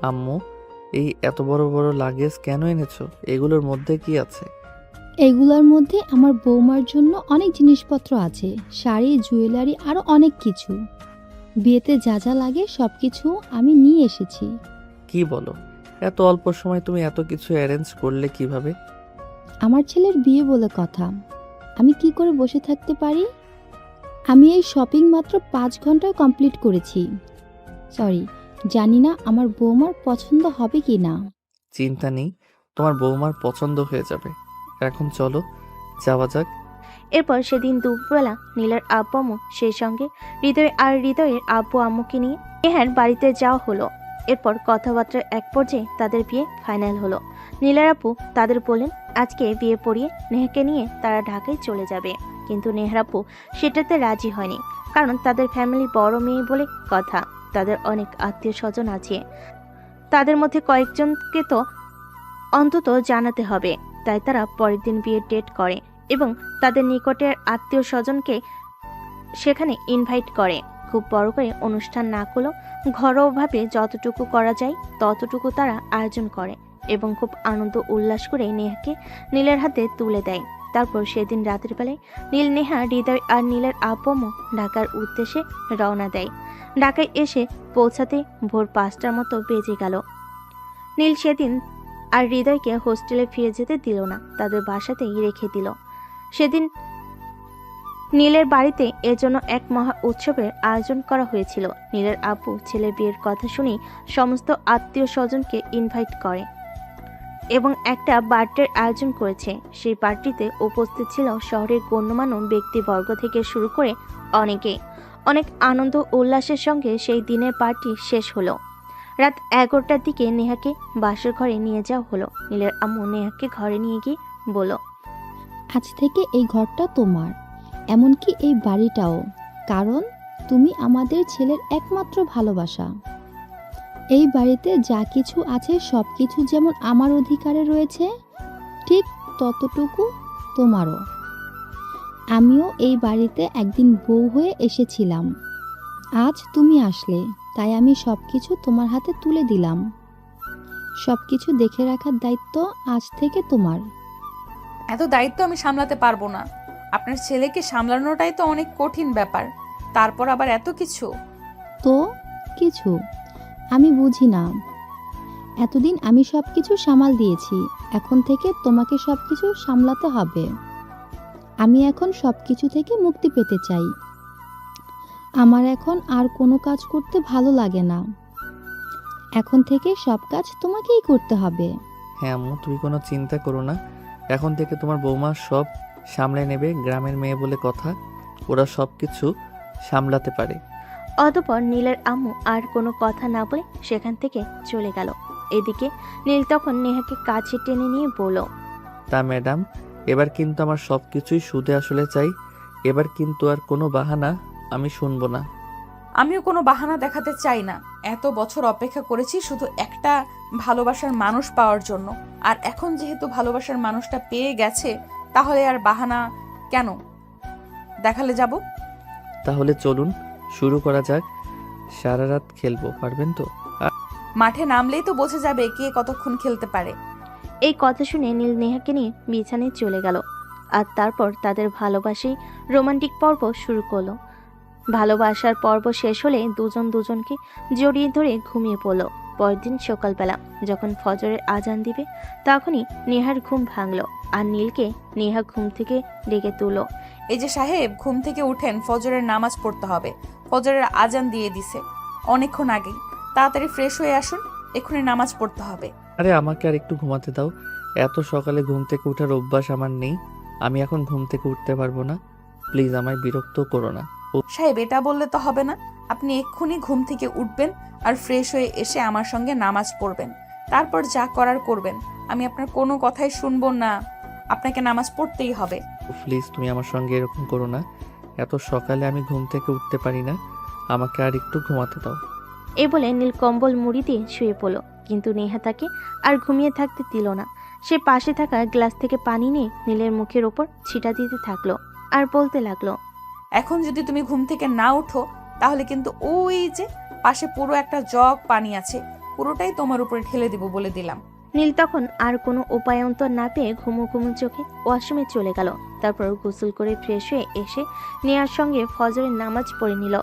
আম্মু এই এত বড় বড় লাগেজ কেন এনেছো? এগুলোর মধ্যে কি আছে? এগুলোর মধ্যে আমার বৌমার জন্য অনেক জিনিসপত্র আছে, শাড়ি, জুয়েলারি, আরও অনেক কিছু। বিয়েতে যা যা লাগে সব কিছু আমি নিয়ে এসেছি। কি বলো, এত অল্প সময় তুমি এত কিছু অ্যারেঞ্জ করলে কিভাবে? আমার ছেলের বিয়ে বলে কথা, আমি কি করে বসে থাকতে পারি? আমি এই শপিং মাত্র 5 ঘন্টায় কমপ্লিট করেছি। সরি, জানি না আমার বৌমার পছন্দ হবে কি না। চিন্তা নেই, তোমার বৌমার পছন্দ হয়ে যাবে। এখন চলো যাওয়া যাক। এরপর সেদিন দুপুরবেলা নীলের আব্বু আম্মু সেই সঙ্গে হৃদয়ের আব্বু আম্মুকে নিয়ে নেহার বাড়িতে যাওয়া হলো। এরপর কথাবার্তার এক পর্যায়ে তাদের বিয়ে ফাইনাল হলো। নীলের আব্বু তাদের বললেন আজকে বিয়ে পড়িয়ে নেহাকে নিয়ে তারা ঢাকায় চলে যাবে। কিন্তু নেহার আব্বু সেটাতে রাজি হয়নি, কারণ তাদের ফ্যামিলি বড় মেয়ে বলে কথা। তাদের অনেক আত্মীয় স্বজন আছে, তাদের মধ্যে কয়েকজনকে তো অন্তত জানাতে হবে। তাই তারা পরের দিন বিয়ের ডেট করে এবং তাদের নিকটের আত্মীয় স্বজনকে সেখানে ইনভাইট করে। খুব বড় করে অনুষ্ঠান না করলেও ঘরোয়াভাবে যতটুকু করা যায় ততটুকু তারা আয়োজন করে এবং খুব আনন্দ উল্লাস করে নেহাকে নীলের হাতে তুলে দেয়। তারপর সেদিন রাতের বেলায় নীল, নেহা, হৃদয় আর নীলের আব্বু আম্মু ঢাকার উদ্দেশ্যে রওনা দেয়। ঢাকায় এসে পৌঁছাতে ভোর 5টার মতো বেজে গেল। নীল সেদিন আর হৃদয়কে হোস্টেলে ফিরে যেতে দিল না, তাদের বাসাতেই রেখে দিল। সেদিন নীলের বাড়িতে এজন্য এক মহা উৎসবের আয়োজন করা হয়েছিল। নীলের আব্বু ছেলের বিয়ের কথা শুনে সমস্ত আত্মীয় স্বজনকে ইনভাইট করে এবং একটা বার্থডের আয়োজন করেছে। সেই পার্টিতে উপস্থিত ছিল শহরের গণ্যমান্য ব্যক্তিবর্গ থেকে শুরু করে অনেক আনন্দ উল্লাসের সঙ্গে সেই দিনের পার্টি শেষ হলো। রাত 11টার দিকে নেহাকে বাসর ঘরে নিয়ে যাওয়া হলো। নীলের আম্মু নেহাকে ঘরে নিয়ে গিয়ে বলল, আজ থেকে এই ঘরটা তোমার, এমনকি এই বাড়িটাও, কারণ তুমি আমাদের ছেলের একমাত্র ভালোবাসা। এই বাড়িতে যা কিছু আছে সব কিছু যেমন আমার অধিকারে রয়েছে, ঠিক ততটুকু তোমারও। আমিও এই বাড়িতে একদিন বউ হয়ে এসেছিলাম, আজ তুমি আসলে, তাই আমি সব কিছু তোমার হাতে তুলে দিলাম। সব কিছু দেখে রাখার দায়িত্ব আজ থেকে তোমার। এত দায়িত্ব আমি সামলাতে পারবো না। আপনার ছেলেকে সামলানোটাই তো অনেক কঠিন ব্যাপার, তারপর আবার এত কিছু। তো কিছু আমি বুঝি না। এতদিন আমি সব কিছু সামাল দিয়েছি, এখন থেকে তোমাকে সব কিছু সামলাতে হবে। আমি এখন সব কিছু থেকে মুক্তি পেতে চাই। আমার এখন আর কোনো কাজ করতে ভালো লাগে না। এখন থেকে সব কাজ তোমাকেই করতে হবে। হ্যাঁ আম্মু, তুমি কোনো চিন্তা করো না। এখন থেকে তোমার বৌমা সব সামলে নেবে। গ্রামের মেয়ে বলে কথা, ওরা সব কিছু সামলাতে পারে। অতঃপর নীলের আম্মু আর কোনো কথা না বলে সেখান থেকে চলে গেল। এদিকে নীল তখন নেহাকে কাছে টেনে নিয়ে বলল, তা ম্যাডাম, এবার কিন্তু আমার সব কিছুই সুদে আসলে চাই। এবার কিন্তু আর কোনো বাহানা আমি শুনবো না। আমিও কোনো বাহানা দেখাতে চাই না। এত বছর অপেক্ষা করেছি শুধু একটা ভালোবাসার মানুষ পাওয়ার জন্য, আর এখন যেহেতু ভালোবাসার মানুষটা পেয়ে গেছে, তাহলে আর বাহানা কেন দেখালে যাব? তাহলে চলুন শুরু করা যাক। সারা রাত খেলবো, পারবেন তো? মাঠে নামলেই তো বোঝা যাবে কে কতক্ষণ খেলতে পারে। এই কথা শুনে নীল নেহাকে নিয়ে বিছানায় চলে গেল। আর তারপর তাদের ভালোবাসি রোমান্টিক পর্ব শুরু করলো। ভালোবাসার পর্ব শেষ হলে দুজন দুজনকে জড়িয়ে ধরে ঘুমিয়ে পড়ল। পরের দিন সকালবেলা যখন ফজরের আজান দিবে, তখনই নেহার ঘুম ভাঙল। আর নীলকে নেহা ঘুম থেকে ডেকে তুলল। এই যে সাহেব, ঘুম থেকে উঠেন, ফজরের নামাজ পড়তে হবে। ফজরের আজান দিয়ে দিছে অনেকক্ষণ আগেই। তাড়াতাড়ি ফ্রেশ হয়ে আসুন, এক্ষুনি নামাজ পড়তে হবে। আরে আমাকে আর একটু ঘুমাতে দাও। এত সকালে ঘুম থেকে ওঠার অভ্যাস আমার নেই। আমি এখন ঘুম থেকে উঠতে পারবো না। প্লিজ আমায় বিরক্ত করো না। সাহেব, এটা বললে তো হবে না। আপনি এক্ষুনি ঘুম থেকে উঠবেন আর ফ্রেশ হয়ে এসে আমার সঙ্গে নামাজ পড়বেন। তারপর যা করার করবেন। আমি আপনার কোনো কথাই শুনবো না। আপনাকে নামাজ পড়তেই হবে। প্লিজ তুমি আমার সঙ্গে এরকম করো না। এত সকালে আমি ঘুম থেকে উঠতে পারি না। আমাকে আর একটু ঘুমাতে দাও। এ বলে নীল কম্বল মুড়ি দিয়ে শুয়ে পড়ল। কিন্তু নেহা তাকে আর ঘুমিয়ে থাকতে দিল না। সে পাশে থাকা গ্লাস থেকে পানি নিয়ে নীলের মুখের ওপর ছিটা দিতে থাকলো আর বলতে লাগলো, এখন যদি তুমি ঘুম থেকে না উঠো, তাহলে কিন্তু ওই যে পাশে পুরো একটা জগ পানি আছে, পুরোটাই তোমার উপরে ঢেলে দিব বলে দিলাম। নীল তখন আর কোনো উপায়ন্তর না পেয়ে ঘুমো ঘুমো চোখে ওয়াশরুমে চলে গেল। তারপর গোসল করে ফ্রেশ হয়ে এসে নেহার সঙ্গে ফজরের নামাজ পড়ে নিল।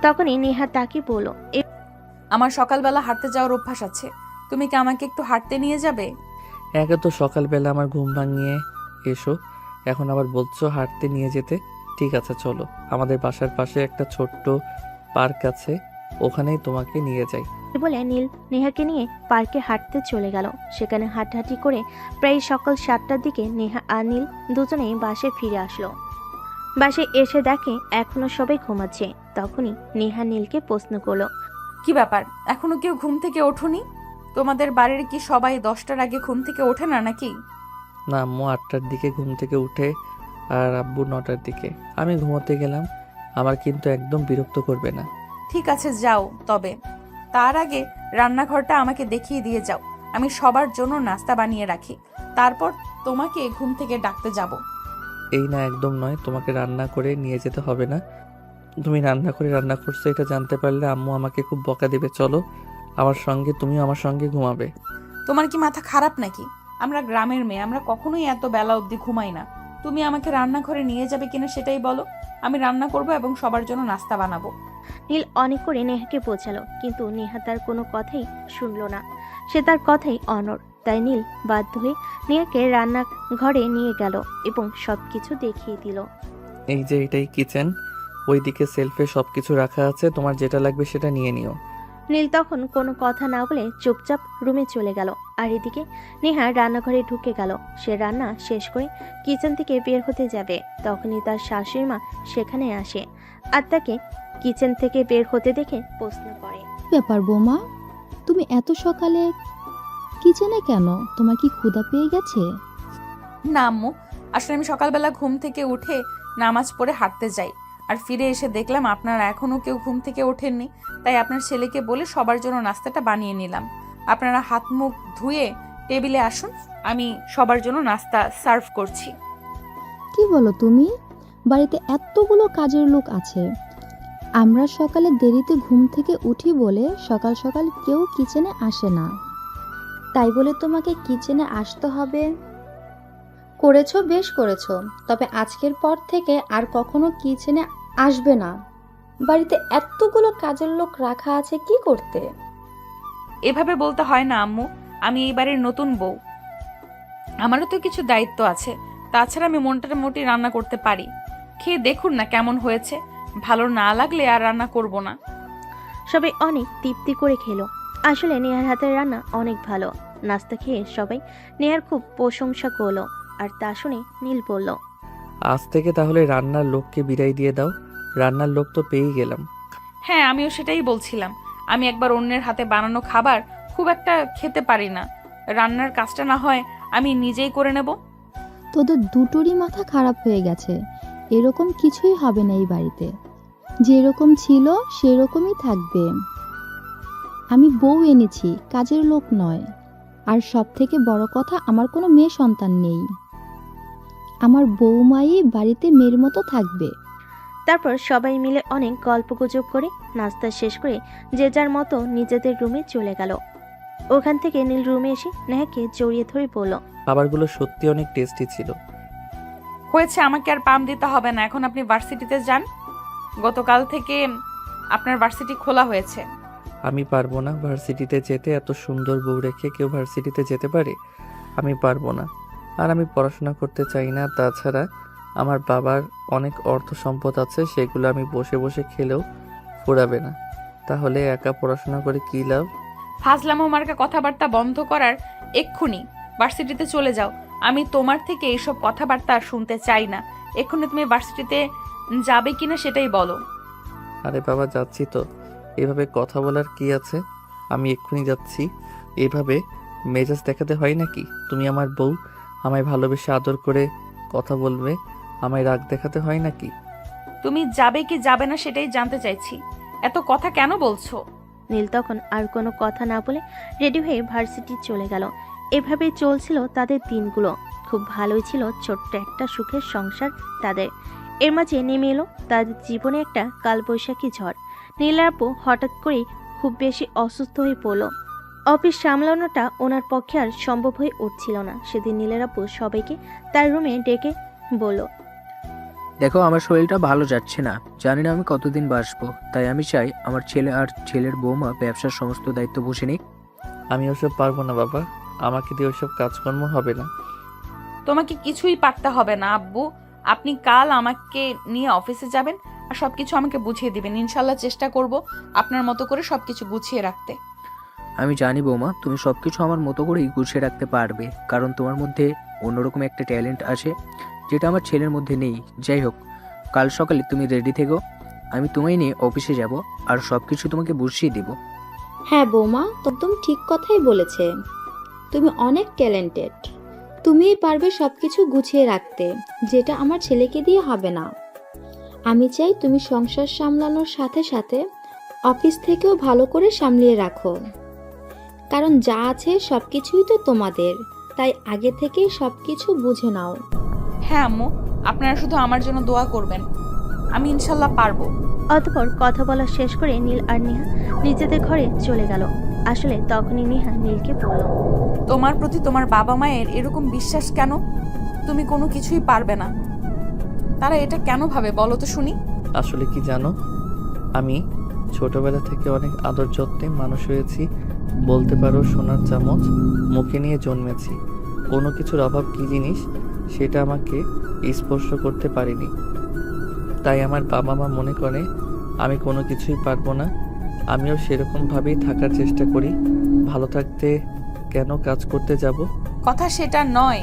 তখনই নেহা তাকে বলল, আমার সকালবেলা হাঁটতে যাওয়ার অভ্যাস আছে, তুমি কি আমাকে একটু হাঁটতে নিয়ে যাবে? একে তো সকালবেলা আমার ঘুম ভাঙিয়ে এসো, এখন আবার বলছো হাঁটতে নিয়ে যেতে। ঠিক আছে চলো, আমাদের বাসার পাশে একটা ছোট্ট পার্ক আছে, ওখানেই তোমাকে নিয়ে যাই। বলে নীল নেহাকে নিয়ে পার্কে হাঁটতে চলে গেল। সেখানে হাঁটাহাঁটি করে প্রায় সকাল 7টার দিকে নেহা আর নীল দুজনেই বাসে ফিরে আসলো। বাসে এসে দেখে এখনো সবাই ঘুমাচ্ছে। তখনই নেহা নীলকে প্রশ্ন করলো, কি ব্যাপার, এখনো কেউ ঘুম থেকে ওঠোনি? তোমাদের বাড়ির কি সবাই 10টার আগে ঘুম থেকে ওঠে না নাকি? না, আম্মু 8টার দিকে ঘুম থেকে উঠে আর আব্বু 9টার দিকে। আমি ঘুমোতে গেলাম, আমার কিন্তু একদম বিরক্ত করবে না। ঠিক আছে যাও, তবে তার আগে রান্নাঘরটা আমাকে দেখিয়ে দিয়ে যাও। আমি সবার জন্য নাস্তা বানিয়ে রাখি, তারপর তোমাকে ঘুম থেকে ডাকতে যাব। এই না, একদম নয়, তোমাকে রান্না করে নিয়ে যেতে হবে না। তুমি রান্না করছো এটা জানতে পারলে আম্মু আমাকে খুব বকা দিবে। চলো আমার সঙ্গে, তুমিও আমার সঙ্গে ঘুমাবে। তোমার কি মাথা খারাপ নাকি? আমরা গ্রামের মেয়ে, আমরা কখনোই এত বেলা অবধি ঘুমাই না। তুমি আমাকে রান্নাঘরে নিয়ে যাবে কিনা সেটাই বলো। আমি রান্না করব এবং সবার জন্য নাস্তা বানাবো। নীল অনেক করে নেহাকে বোঝালো, কিন্তু নেহা তার কোনো কথাই শুনলো না। সে তার কথাই অনড়। তাই নীল বাধ্য হয়ে নেহাকে রান্নাঘরে নিয়ে গেল এবং সবকিছু দেখিয়ে দিল। এই যে এটাই কিচেন, ওইদিকে সেলফে সবকিছু রাখা আছে, তোমার যেটা লাগবে সেটা নিয়ে নিও। নীল তখন কোনো কথা না বলে চুপচাপ রুমে চলে গেল। আর এদিকে নেহা রান্নাঘরে ঢুকে গেল। সে রান্না শেষ করে কিচেন থেকে বের হতে যাবে, তখনই তার শাশুড়ি মা সেখানে আসে আর তাকে কিচেন থেকে বের হতে দেখে প্রশ্ন করে, ব্যাপার বৌমা, তুমি এত সকালে কিচেনে কেন? তোমার কি ক্ষুধা পেয়ে গেছে? না আম্মু, আসলে আমি সকালবেলা ঘুম থেকে উঠে নামাজ পড়ে হাঁটতে যাই, আর ফিরে এসে দেখলাম আপনারা এখনও কেউ ঘুম থেকে ওঠেননি, তাই আপনার ছেলেকে বলে সবার জন্য নাস্তাটা বানিয়ে নিলাম। আপনারা হাত মুখ ধুয়ে টেবিলে আসুন, আমি সবার জন্য নাস্তা সার্ভ করছি। কি বলো তুমি? বাড়িতে এতগুলো কাজের লোক আছে, আমরা সকালে দেরিতে ঘুম থেকে উঠি বলে সকাল সকাল কেউ কিচেনে আসে না, তাই বলে তোমাকে কিচেনে আসতে হবে? করেছো, বেশ করেছো, তবে আজকের পর থেকে আর কখনো কিচেনে আসবে না। বাড়িতে এতগুলো কাজের লোক রাখা আছে কি করতে? এভাবে বলতে হয় না আম্মু, আমি এই বাড়ির নতুন বউ, আমারও তো কিছু দায়িত্ব আছে। তাছাড়া আমি মোটামুটি রান্না করতে পারি, খেয়ে দেখুন না কেমন হয়েছে, ভালো না লাগলে আর রান্না করব না। সবাই অনেক তৃপ্তি করে খেলো। আসলে নেহার হাতের রান্না অনেক ভালো। নাস্তা খেয়ে সবাই নেহার খুব প্রশংসা করলো, আর তা শুনে নীল বলল, আজ থেকে তাহলে রান্নার লোককে বিদায় দিয়ে দাও। রান্নার লোক তো পেয়েই গেলাম। হ্যাঁ, আমিও সেটাই বলছিলাম। আমি একবার অন্যের হাতে বানানো খাবার খুব একটা খেতে পারি না, রান্নার কাজটা না হয় আমি নিজেই করে নেব। তোদের দুটোরই মাথা খারাপ হয়ে গেছে। এরকম কিছুই হবে না এই বাড়িতে, যেরকম ছিল সেরকমই থাকবে। আমি বউ এনেছি, কাজের লোক নয়। আর সব থেকে বড় কথা, আমার কোনো মেয়ে সন্তান নেই। আমার বৌমাই বাড়িতে মেয়ের মতো থাকবে। তারপর সবাই মিলে অনেক গল্পগুজব করে নাস্তা শেষ করে যে যার মতো নিজেদের রুমে চলে গেল। ওখান থেকে নীল রুমে এসে নেহাকে জড়িয়ে ধরে বলল, খাবারগুলো সত্যি অনেক টেস্টি ছিল। হয়েছে, আমাকে আর পাম দিতে হবে না, এখন আপনি ভার্সিটিতে যান। গতকাল থেকে আপনার ভার্সিটি খোলা হয়েছে। আমি পারবো না ভার্সিটিতে যেতে। এত সুন্দর বউ রেখে কেউ ভার্সিটিতে যেতে পারে? আমি পারবো না। আর আমি পড়াশোনা করতে চাই না। তাছাড়া আমার বাবার অনেক অর্থ সম্পদ আছে, সেগুলো আমি বসে বসে খেলেও ফুরাবে না। তাহলে একা পড়াশোনা করে কী লাভ? ফাজলামো মার্কা কথাবার্তা বন্ধ করার এক্ষুনি ভার্সিটিতে চলে যাও। আমি তোমার থেকে এইসব কথাবার্তা আর শুনতে চাই না। এক্ষুনি তুমি ভার্সিটিতে যাবে কিনা সেটাই বলো। আরে বাবা, যাচ্ছি তো। এভাবে কথা বলার কি আছে? আমি এক্ষুনি যাচ্ছি। এভাবে মেজাজ দেখাতে হয় নাকি? তুমি আমার বউ, আমায় ভালোবেসে আদর করে কথা বলবে, আমায় রাগ দেখাতে হয় নাকি? তুমি যাবে কি যাবে না সেটাই জানতে চাইছি, এত কথা কেন বলছো? নীল তখন আর কোনো কথা না বলে রেডি হয়ে ভার্সিটি চলে গেল। এভাবেই চলছিল তাদের দিনগুলো। খুব ভালোই ছিল ছোট্ট একটা সুখের সংসার তাদের। এর মাঝে নেমে এলো তাদের জীবনে একটা কালবৈশাখী ঝড়। নীলার আপু হঠাৎ করেই খুব বেশি অসুস্থ হয়ে পড়ল। অফিস সামলানোটা ওনার পক্ষে আর সম্ভব হয়ে উঠছিল না। সেদিন নীলের আপু সবাইকে তার রুমে ডেকে বলল, দেখো, আমার শরীরটা ভালো যাচ্ছে না, জানি না আমি কতদিন বাঁচবো, তাই আমি চাই আমার ছেলে আর ছেলের বৌমা ব্যবসার সমস্ত দায়িত্ব বসে নিক। আমি ওসব পারবো না বাবা, আমাকে দিয়ে ওসব কাজকর্ম হবে না। তোমাকে কিছুই পারতে হবে না আব্বু, আপনি কাল আমাকে নিয়ে অফিসে যাবেন আর সবকিছু আমাকে বুঝিয়ে দিবেন। ইনশাল্লাহ চেষ্টা করব আপনার মতো করে সবকিছু গুছিয়ে রাখতে। আমি জানি বৌমা, তুমি সবকিছু আমার মতো করেই গুছিয়ে রাখতে পারবে, কারণ তোমার মধ্যে অন্যরকম একটা ট্যালেন্ট আছে যেটা আমার ছেলের মধ্যে নেই। যাই হোক, কাল সকালে তুমি রেডি থেকো, আমি তোমায় নিয়ে অফিসে যাব আর সবকিছু তোমাকে বুঝিয়ে দিব। হ্যাঁ বৌমা, একদম ঠিক কথাই বলেছে। তুমি অনেক ট্যালেন্টেড, তুমিই পারবে সবকিছু গুছিয়ে রাখতে, যেটা আমার ছেলেকে দিয়ে হবে না। আমি চাই তুমি সংসার সামলানোর সাথে সাথে অফিস থেকেও ভালো করে সামলিয়ে রাখো, কারণ যা আছে সবকিছুই তো তোমাদের, তাই আগে থেকেই সবকিছু বুঝে নাও। হ্যাঁ আম্মু, আপনারা শুধু আমার জন্য দোয়া করবেন, আমি ইনশাল্লাহ পারবো। অতঃপর কথা বলা শেষ করে নীল আর নেহা নিজেদের ঘরে চলে গেল। আসলে তখনই নেহা নীলকে বলল, তোমার প্রতি তোমার বাবা মায়ের এরকম বিশ্বাস কেন? তুমি কোনো কিছুই পারবে না, তারা এটা কেন ভাবে বলো তো শুনি? আসলে কি জানো, আমি ছোটবেলা থেকে অনেক আদর যত্নে মানুষ হয়েছি, বলতে পারো সোনার চামচ মুখে নিয়ে জন্মেছি। কোনো কিছুর অভাব কী জিনিস সেটা আমাকে স্পর্শ করতে পারিনি, তাই আমার বাবা মা মনে করে আমি কোনো কিছুই পারবো না। আমিও সেরকমভাবেই থাকার চেষ্টা করি। ভালো থাকতে কেন কাজ করতে যাব? কথা সেটা নয়,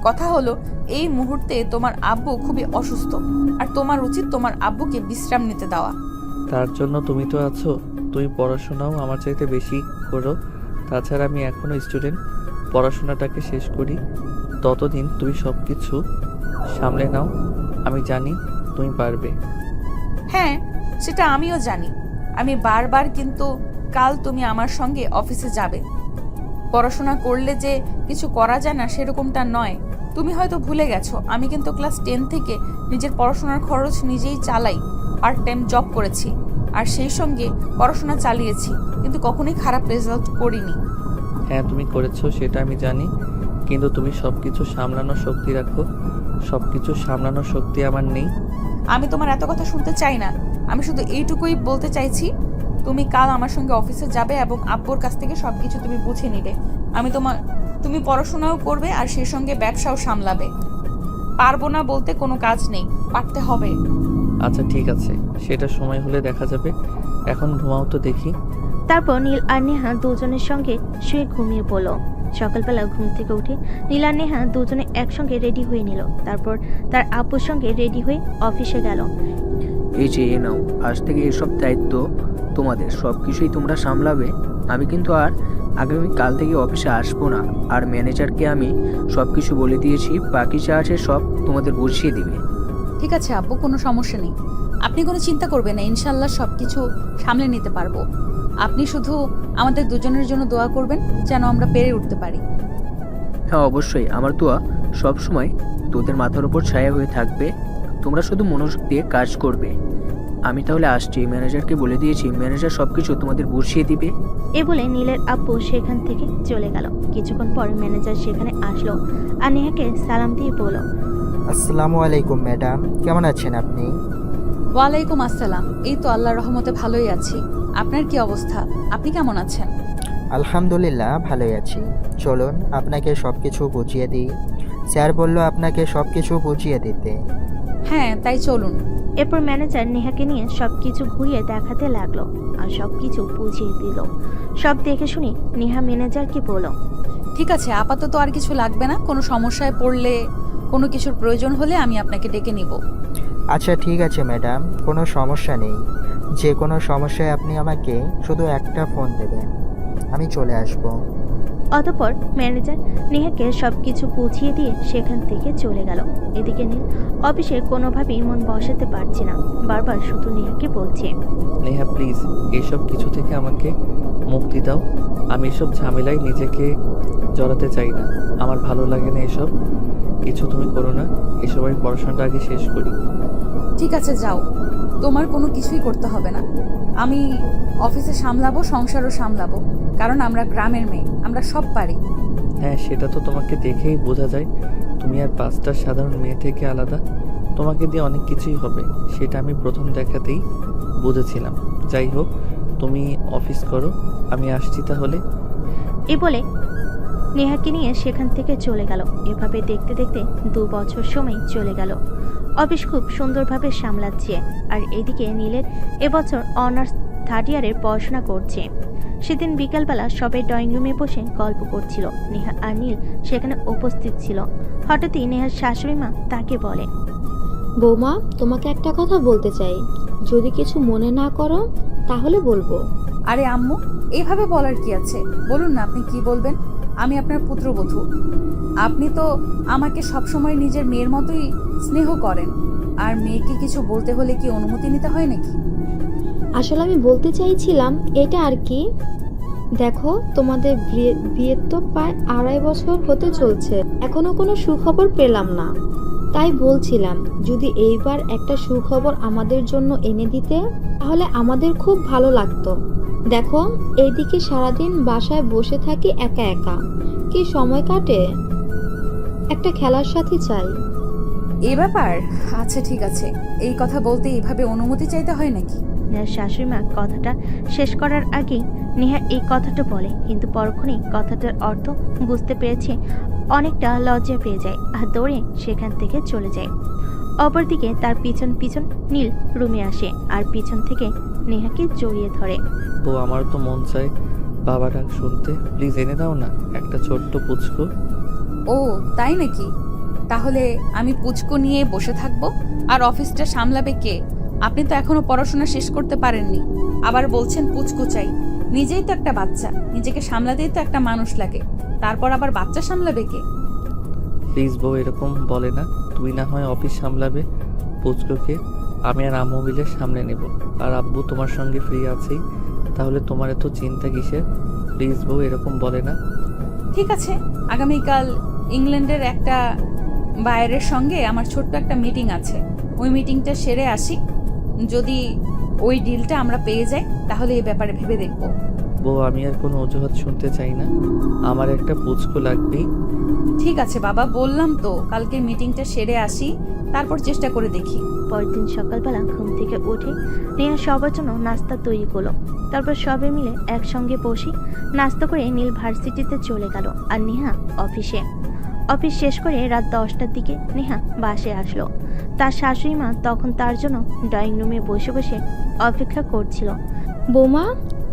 কথা হলো এই মুহূর্তে তোমার আব্বু খুবই অসুস্থ, আর তোমার উচিত তোমার আব্বুকে বিশ্রাম নিতে দেওয়া। তার জন্য তুমি তো আছো। তুই পড়াশোনাও আমার চাইতে বেশি করো। তাছাড়া আমি এখনও স্টুডেন্ট, পড়াশোনাটাকে শেষ করি, ততদিন তুমি সব কিছু সামলে নাও। আমি জানি তুমি পারবে। হ্যাঁ, সেটা আমিও জানি। আমি বারবার কিন্তু কাল তুমি আমার সঙ্গে অফিসে যাবে। পড়াশোনা করলে যে কিছু করা যায় না সেরকমটা নয়। তুমি হয়তো ভুলে গেছো, আমি কিন্তু ক্লাস 10 থেকে নিজের পড়াশোনার খরচ নিজেই চালাই, পার্ট টাইম জব করেছি, আর সেই সঙ্গে পড়াশোনা চালিয়েছি, কিন্তু কখনোই খারাপ রেজাল্ট করিনি। হ্যাঁ, তুমি করেছো সেটা আমি জানি, কিন্তু তুমি সব কিছু সামলানোর শক্তি রাখো। সব কিছু সামলানোর শক্তি আমার নেই। আমি তোমার এত কথা শুনতে চাই না। আমি শুধু এইটুকুই বলতে চাইছি, তুমি কাল আমার সঙ্গে অফিসে যাবে এবং আব্বুর কাছ থেকে সবকিছু তুমি বুঝে নিবে। তুমি পড়াশোনাও করবে আর সেই সঙ্গে ব্যবসাও সামলাবে। পারবো না বলতে কোনো কাজ নেই, পারতে হবে। আচ্ছা ঠিক আছে, সেটা সময় হলে দেখা যাবে। এখন ঘুমাও তো দেখি। তারপর নীল আর নেহা দুজনের সঙ্গে শুয়ে ঘুমিয়ে পড়ল। সকালবেলা ঘুম থেকে উঠে নীল আর নেহা দুজনে একসঙ্গে রেডি হয়ে নিল। তারপর তার আব্বুর সঙ্গে রেডি হয়ে অফিসে গেল। এই যে এ নাও, আজ থেকে এসব দায়িত্ব তোমাদের, সব কিছুই তোমরা সামলাবে। আমি কিন্তু আর আগামীকাল থেকে অফিসে আসবো না। আর ম্যানেজারকে আমি সব কিছু বলে দিয়েছি, বাকি যা আছে সব তোমাদের বুঝিয়ে দিবে। ঠিক আছে আব্বু, কোনো সমস্যা নেই। আপনি কোনো চিন্তা করবেন না, ইনশাল্লাহ সব কিছু সামলে নিতে পারবো। আপনি শুধু আমাদের দুজনের জন্য দোয়া করবেন যেন আমরা পেরে উঠতে পারি। হ্যাঁ অবশ্যই, আমার দোয়া সবসময় তোদের মাথার উপর ছায়া হয়ে থাকবে। তোমরা শুধু মনোযোগ দিয়ে কাজ করবে। আমি তাহলে আসছি, ম্যানেজারকে বলে দিয়েছি, ম্যানেজার সব কিছু তোমাদের বুঝিয়ে দিবে। এ বলে নীলের আব্বু সেখান থেকে চলে গেল। কিছুক্ষণ পর ম্যানেজার সেখানে আসলো আর নেহাকে সালাম দিয়ে বলল, আসসালামু আলাইকুম ম্যাডাম, কেমন আছেন আপনি? ওয়ালাইকুম আসসালাম। এই তো আল্লাহর রহমতে ভালোই আছি। আপনার কি অবস্থা? আপনি কেমন আছেন? আলহামদুলিল্লাহ ভালোই আছি। চলুন আপনাকে সব কিছু বুঝিয়ে দিই। স্যার বললো আপনাকে সব কিছু বুঝিয়ে দিতে। হ্যাঁ, তাই চলুন। এরপর ম্যানেজার নেহাকে নিয়ে সবকিছু ঘুরিয়ে দেখাতে লাগলো আর সবকিছু বুঝিয়ে দিল। সব দেখে শুনে নেহা ম্যানেজারকে বলল, ঠিক আছে, আপাতত আর কিছু লাগবে না। কোনো সমস্যায় পড়লে, কোনো কিছুর প্রয়োজন হলে আমি আপনাকে ডেকে নিব। আচ্ছা ঠিক আছে ম্যাডাম, কোনো সমস্যা নেই। যে কোনো সমস্যায় আপনি আমাকে শুধু একটা ফোন দেবেন, আমি চলে আসব। অতঃপর ম্যানেজার নেহাকে সবকিছু বুঝিয়ে দিয়ে সেখান থেকে চলে গেল। এদিকে নীল অফিসে কোনোভাবেই মন বসাতে পারছে না, বারবার শুধু নেহাকে বলছে, নেহা প্লিজ এসব কিছু থেকে আমাকে মুক্তি দাও। আমি এসব ঝামেলায় নিজেকে জড়াতে চাই না। আমার ভালো লাগে না এসব কিছু। তুমি করো না এসব, আমি পড়াশোনাটা আগে শেষ করি। ঠিক আছে যাও, তোমার কোনো কিছুই করতে হবে না। আমি অফিসে সামলাবো, সংসারও সামলাবো, কারণ আমরা গ্রামের মেয়ে, আমরা সব পারি। হ্যাঁ, সেটা তো তোমাকে দেখেই বোঝা যায়। তুমি আর 5টা সাধারণ মেয়ে থেকে আলাদা। তোমাকে দিয়ে অনেক কিছুই হবে, সেটা আমি প্রথম দেখাতেই বুঝেছিলাম। যাই হোক, তুমি অফিস করো, আমি আসছি তাহলে। এ বলে নেহাকে নিয়ে সেখান থেকে চলে গেল। এভাবে দেখতে দেখতে 2 বছর সময় চলে গেল। অফিস খুব সুন্দরভাবে সামলাচ্ছে। আর এদিকে নীলের এবছর অনার্স 3rd ইয়ারের পড়াশোনা করছে। সেদিন বিকালবেলা সবাই ড্রয়িং রুমে বসে গল্প করছিল। নেহা আর নীল সেখানে উপস্থিত ছিল। হঠাৎই নেহার শাশুড়ি মা তাকে বলে, বৌমা, তোমাকে একটা কথা বলতে চাই, যদি কিছু মনে না করো তাহলে বলবো। আরে আম্মু, এইভাবে বলার কি আছে? বলুন না আপনি কি বলবেন। আমি আপনার পুত্রবধূ। আপনি তো আমাকে সবসময় নিজের মেয়ের মতোই স্নেহ করেন। আর মেয়েকে কিছু বলতে হলে কি অনুমতি নিতে হয় নাকি? আসলে আমি বলতে চাইছিলাম এটা আর কি, দেখো তোমাদের বিয়ের তো প্রায় 2.5 বছর হতে চলছে, এখনো কোনো সুখবর পেলাম না। তাই বলছিলাম যদি এইবার একটা সুখবর আমাদের জন্য এনে দিতে তাহলে আমাদের খুব ভালো লাগতো। দেখো এইদিকে সারাদিন বাসায় বসে থাকি একা একা, কি সময় কাটে। একটা খেলার সাথী চাই। এই ব্যাপার? আচ্ছা ঠিক আছে। এই কথা বলতে এইভাবে অনুমতি চাইতে হয় নাকি? নেহার শাশুড়ি মা কথাটা শেষ করার আগেই নেহা এই কথাটা বলে, কিন্তু পরক্ষণেই কথাটার অর্থ বুঝতে পেরেছে। অনেকটা লজ্জা পেয়ে যায় আর দৌড়ে সেখান থেকে চলে যায়। অপরদিকে তার পিছন পিছন নীল রুমে আসে আর পিছন থেকে নেহাকে জড়িয়ে ধরে। তো আমার তো মন চায় বাবা ডাক শুনতে, প্লিজ এনে দাও না একটা ছোট্ট পুচকু। ও তাই নাকি? তাহলে আমি পুচকু নিয়ে বসে থাকবো আর অফিসটা সামলাবে কে? আপনি তো এখনো পড়াশোনা শেষ করতে পারেননি, আবার বলছেন পুচকুচাই। নিজেই তো একটা বাচ্চা, নিজেকে সামলাতেই তো একটা মানুষ লাগে, তারপর আবার বাচ্চা সামলাবে কে? প্লিজ বউ, এরকম বলে না। তুই না হয় অফিস সামলাবে, পুচকুকে আমি আর আম্মু মিলে সামলে নেব। আর আব্বু তোমার সঙ্গে ফ্রি আছেই, তাহলে তোমার এত চিন্তা কিসের? প্লিজ বউ, এরকম বলে না। ঠিক আছে, আগামীকাল ইংল্যান্ডের একটা বায়ারের সঙ্গে আমার ছোট্ট একটা মিটিং আছে, ওই মিটিংটা সেরে আসি। যদি ওই ডিলটা আমরা পেয়ে যাই তাহলে এই ব্যাপারে ভেবে দেখব। বউ, আমি আর কোনো অজুহাত শুনতে চাই না, আমার একটা পুচকু লাগবেই। ঠিক আছে বাবা, বললাম তো কালকের মিটিংটা সেরে আসি, তারপর চেষ্টা করে দেখি। পরের দিন সকালবেলা ঘুম থেকে উঠে নেহা সবার জন্য নাস্তা তৈরি করলো। তারপর সবাই মিলে একসঙ্গে বসে নাস্তা করে নীল ভার্সিটিতে চলে গেল আর নেহা অফিসে। অফিস শেষ করে রাত 10টার দিকে নেহা বাসে আসলো। তার শাশুড়ি মা তখন তার জন্য ড্রয়িং রুমে বসে বসে অপেক্ষা করছিল। বৌমা,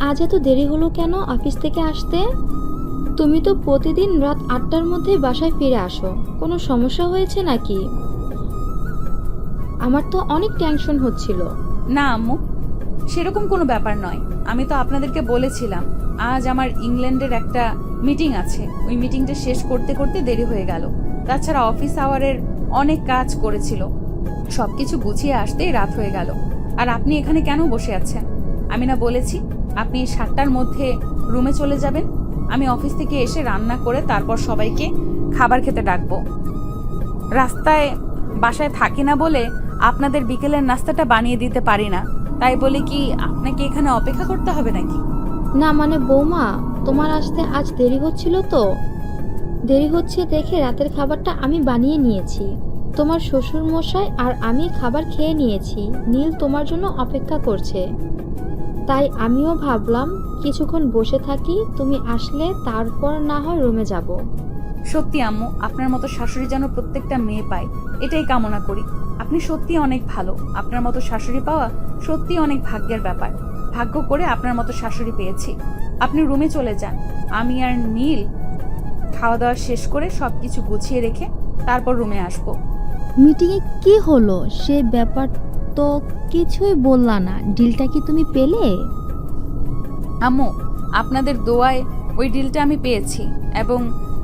আজ এত দেরি হলো কেন অফিস থেকে আসতে? তুমি তো প্রতিদিন রাত 8টার মধ্যে বাসায় ফিরে আসো, কোনো সমস্যা হয়েছে নাকি? আমার তো অনেক টেনশন হচ্ছিল। না আম্মু, সেরকম কোনো ব্যাপার নয়। আমি তো আপনাদেরকে বলেছিলাম আজ আমার ইংল্যান্ডের একটা মিটিং আছে, ওই মিটিংটা শেষ করতে করতে দেরি হয়ে গেল। তাছাড়া অফিস আওয়ারের অনেক কাজ করেছিল, সবকিছু গুছিয়ে আসতেই রাত হয়ে গেল। আর আপনি এখানে কেন বসে আছেন? আমি না বলেছি আপনি 7টার মধ্যে রুমে চলে যাবেন? আমি অফিস থেকে এসে রান্না করে তারপর সবাইকে খাবার খেতে ডাকবো। রাস্তায় বাসায় থাকি না বলে আপনাদের বিকেলের নাস্তাটা বানিয়ে দিতে পারি না, তাই বলে কি আপনাকে এখানে অপেক্ষা করতে হবে নাকি? না মানে বৌমা, তোমার আসতে আজ দেরি হচ্ছিল তো, দেরি হচ্ছে দেখে রাতের খাবারটা আমি বানিয়ে নিয়েছি। তোমার শ্বশুর মশাই আর আমি খাবার খেয়ে নিয়েছি, নীল তোমার জন্য অপেক্ষা করছে। তাই আমিও ভাবলাম কিছুক্ষণ বসে থাকি, তুমি আসলে তারপর না হয় রুমে যাব। সত্যি আম্মু, আপনার মতো শাশুড়ি যেন প্রত্যেকটা মেয়ে পায়, এটাই কামনা করি। আপনি সত্যি অনেক ভালো, আপনার মতো শাশুড়ি পাওয়া সত্যি অনেক ভাগ্যের ব্যাপার। ভাগ্য করে আপনার মতো শাশুড়ি পেয়েছি। আপনি রুমে চলে যান, আমি আর নীল খাওয়া দাওয়া শেষ করে সবকিছু গুছিয়ে রেখে তারপর রুমে আসবো। মিটিংয়ে কি হলো সে ব্যাপার তো কিছুই বললা না, ডিলটা কি তুমি পেলে? আম্মু, আপনাদের দোয়ায় ওই ডিলটা আমি পেয়েছি এবং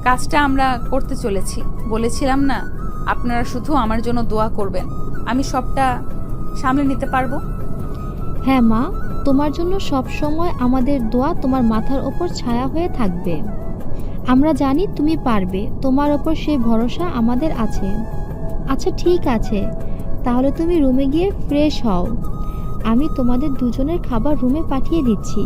কাজটা আমরা করতে চলেছি। বলেছিলাম না, আপনারা শুধু আমার জন্য দোয়া করবেন, আমি সবটা সামলে নিতে পারবো। হ্যাঁ মা, তোমার জন্য সব সময় আমাদের দোয়া তোমার মাথার ওপর ছায়া হয়ে থাকবে। আমরা জানি তুমি পারবে, তোমার ওপর সেই ভরসা আমাদের আছে। আচ্ছা ঠিক আছে, তাহলে তুমি রুমে গিয়ে ফ্রেশ হও, আমি তোমাদের দুজনের খাবার রুমে পাঠিয়ে দিচ্ছি।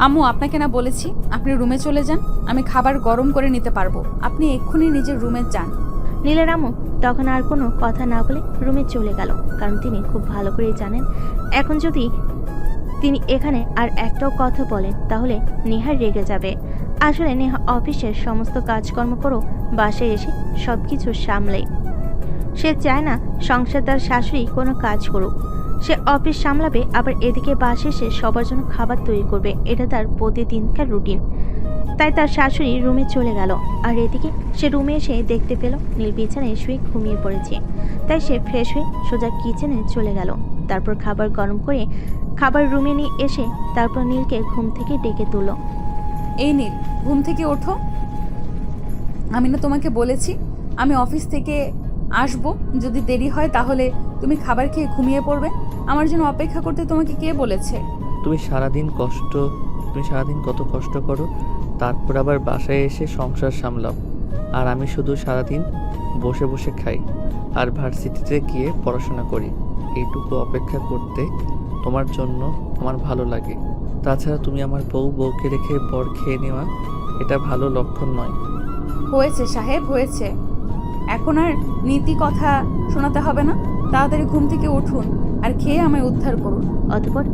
আম্মু, আপনাকে না বলেছি আপনি রুমে চলে যান, আমি খাবার গরম করে নিতে পারবো, আপনি এক্ষুনি নিজের রুমে যান। নীলের আম্মু তখন আর কোনো কথা না বলে রুমে চলে গেল, কারণ তিনি খুব ভালো করেই জানেন এখন যদি তিনি এখানে আর একটাও কথা বলেন তাহলে নেহা রেগে যাবে। আসলে নেহা অফিসের সমস্ত কাজকর্ম করো বাসায় এসে সব কিছু সামলে। সে চায় না সংসারদার শাশুড়ি কোনো কাজ করুক, সে অফিস সামলাবে আবার এদিকে বাসায় এসে সবার জন্য খাবার তৈরি করবে, এটা তার প্রতিদিনকার রুটিন। তাই তার শাশুড়ি রুমে চলে গেল, আর এদিকে সে রুমে এসে দেখতে পেল নীল বিছানায় শুয়ে ঘুমিয়ে পড়েছে। তাই সে ফ্রেশ হয়ে সোজা কিচেনে চলে গেল। তারপর খাবার গরম করে খাবার রুমে নিয়ে এসে তারপর নীলকে ঘুম থেকে ডেকে তুলল। এই নীল, ঘুম থেকে ওঠো। আমি না তোমাকে বলেছি আমি অফিস থেকে আসবো, যদি দেরি হয় তাহলে তুমি খাবার খেয়ে ঘুমিয়ে পড়বে। আমার জন্য অপেক্ষা করতে তোমাকে কে বলেছে? তুমি সারাদিন কত কষ্ট করো, তারপর আবার বাসায় এসে সংসার সামলাও, আর আমি শুধু সারাদিন বসে বসে খাই আর ভার্সিটিতে গিয়ে পড়াশোনা করি। এইটুকু অপেক্ষা করতে তোমার জন্য আমার ভালো লাগে। তাছাড়া তুমি আমার বউকে রেখে বর খেয়ে নেওয়া, এটা ভালো লক্ষণ নয়। হয়েছে সাহেব, হয়েছে, এখন আর নীতি কথা শোনাতে হবে না। তাড়াতাড়ি ঘুম থেকে উঠুন আর খেয়ে আমায় উদ্ধার করুন। অতঃপর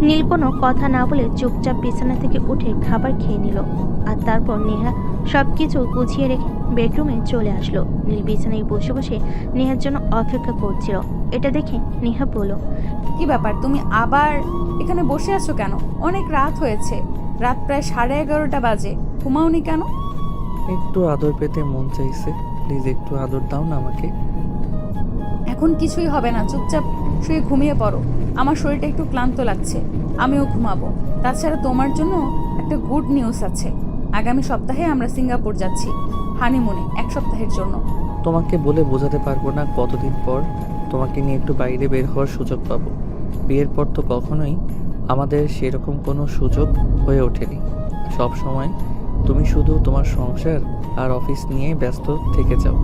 নীল কোনো কথা না বলে চুপচাপ বিছানা থেকে উঠে খাবার খেয়ে নিল, আর তারপর নেহা সব কিছু গুছিয়ে রেখে বেডরুমে চলে আসলো। নীল বিছানায় বসে বসে নেহার জন্য অপেক্ষা করছিল। এটা দেখে নেহা বলল, কি ব্যাপার, তুমি আবার এখানে বসে আছো কেন? অনেক রাত হয়েছে, রাত প্রায় 11:30 বাজে, ঘুমাওনি কেন? একটু আদর পেতে মন চাইছে, প্লিজ একটু আদর দাও না আমাকে। এখন কিছুই হবে না, চুপচাপ শুয়ে ঘুমিয়ে পড়ো। আমার শরীরটা একটু ক্লান্ত লাগছে, আমিও ঘুমাবো। তাছাড়া তোমার জন্য একটা গুড নিউজ আছে। আগামী সপ্তাহে আমরা সিঙ্গাপুর যাচ্ছি হানিমুনে 1 সপ্তাহের জন্য। তোমাকে বলে বোঝাতে পারবো না কতদিন পর তোমাকে নিয়ে একটু বাইরে বের হওয়ার সুযোগ পাবো। বিয়ের পর তো কখনোই আমাদের সেরকম কোনো সুযোগ হয়ে ওঠেনি। সব সময় তুমি শুধু তোমার সংসার আর অফিস নিয়ে ব্যস্ত থেকে যাও,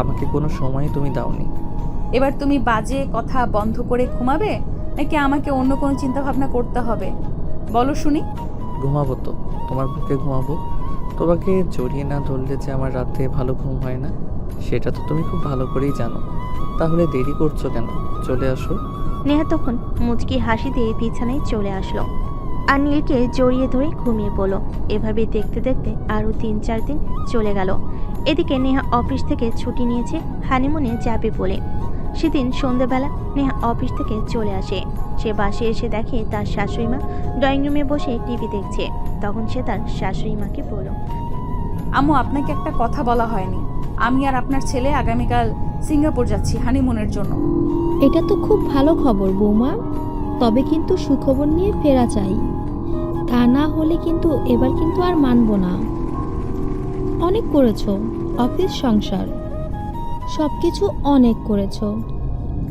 আমাকে কোনো সময় তুমি দাওনি। এবার তুমি বাজে কথা বন্ধ করে ঘুমাবে, নাকি আমাকে অন্য কোনো চিন্তা ভাবনা করতে হবে বলো শুনি? ঘুমাবো তো, তোমার বুকে ঘুমাবো। তোমাকে জড়িয়ে না ধরলে যে আমার রাতে ভালো ঘুম হয় না, সেটা তো তুমি খুব ভালো করেই জানো। তাহলে দেরি করছো কেন, চলে আসো। নেহা তখন মুচকি হাসি দিয়ে বিছানায় চলে আসলো আর নীলকে জড়িয়ে ধরে ঘুমিয়ে পড়লো। এভাবে দেখতে দেখতে আরও 3-4 দিন চলে গেল। এদিকে নেহা অফিস থেকে ছুটি নিয়েছে হানিমুনে যাবে বলে। সেদিন সন্ধ্যেবেলা নেহা অফিস থেকে চলে আসে। সে বাসায় এসে দেখে তার শাশুড়ি মা ড্রয়িং রুমে বসে টিভি দেখছে। তখন সে তার শাশুড়ি মাকে বলল, আম্মু, আপনাকে একটা কথা বলা হয়নি। আমি আর আপনার ছেলে আগামীকাল সিঙ্গাপুর যাচ্ছি হানিমুনের জন্য। এটা তো খুব ভালো খবর বৌমা, তবে কিন্তু সুখবর নিয়ে ফেরা চাই। তা না হলে কিন্তু এবার কিন্তু আর মানব না। অনেক করেছো, অফিস সংসার সব কিছু অনেক করেছো।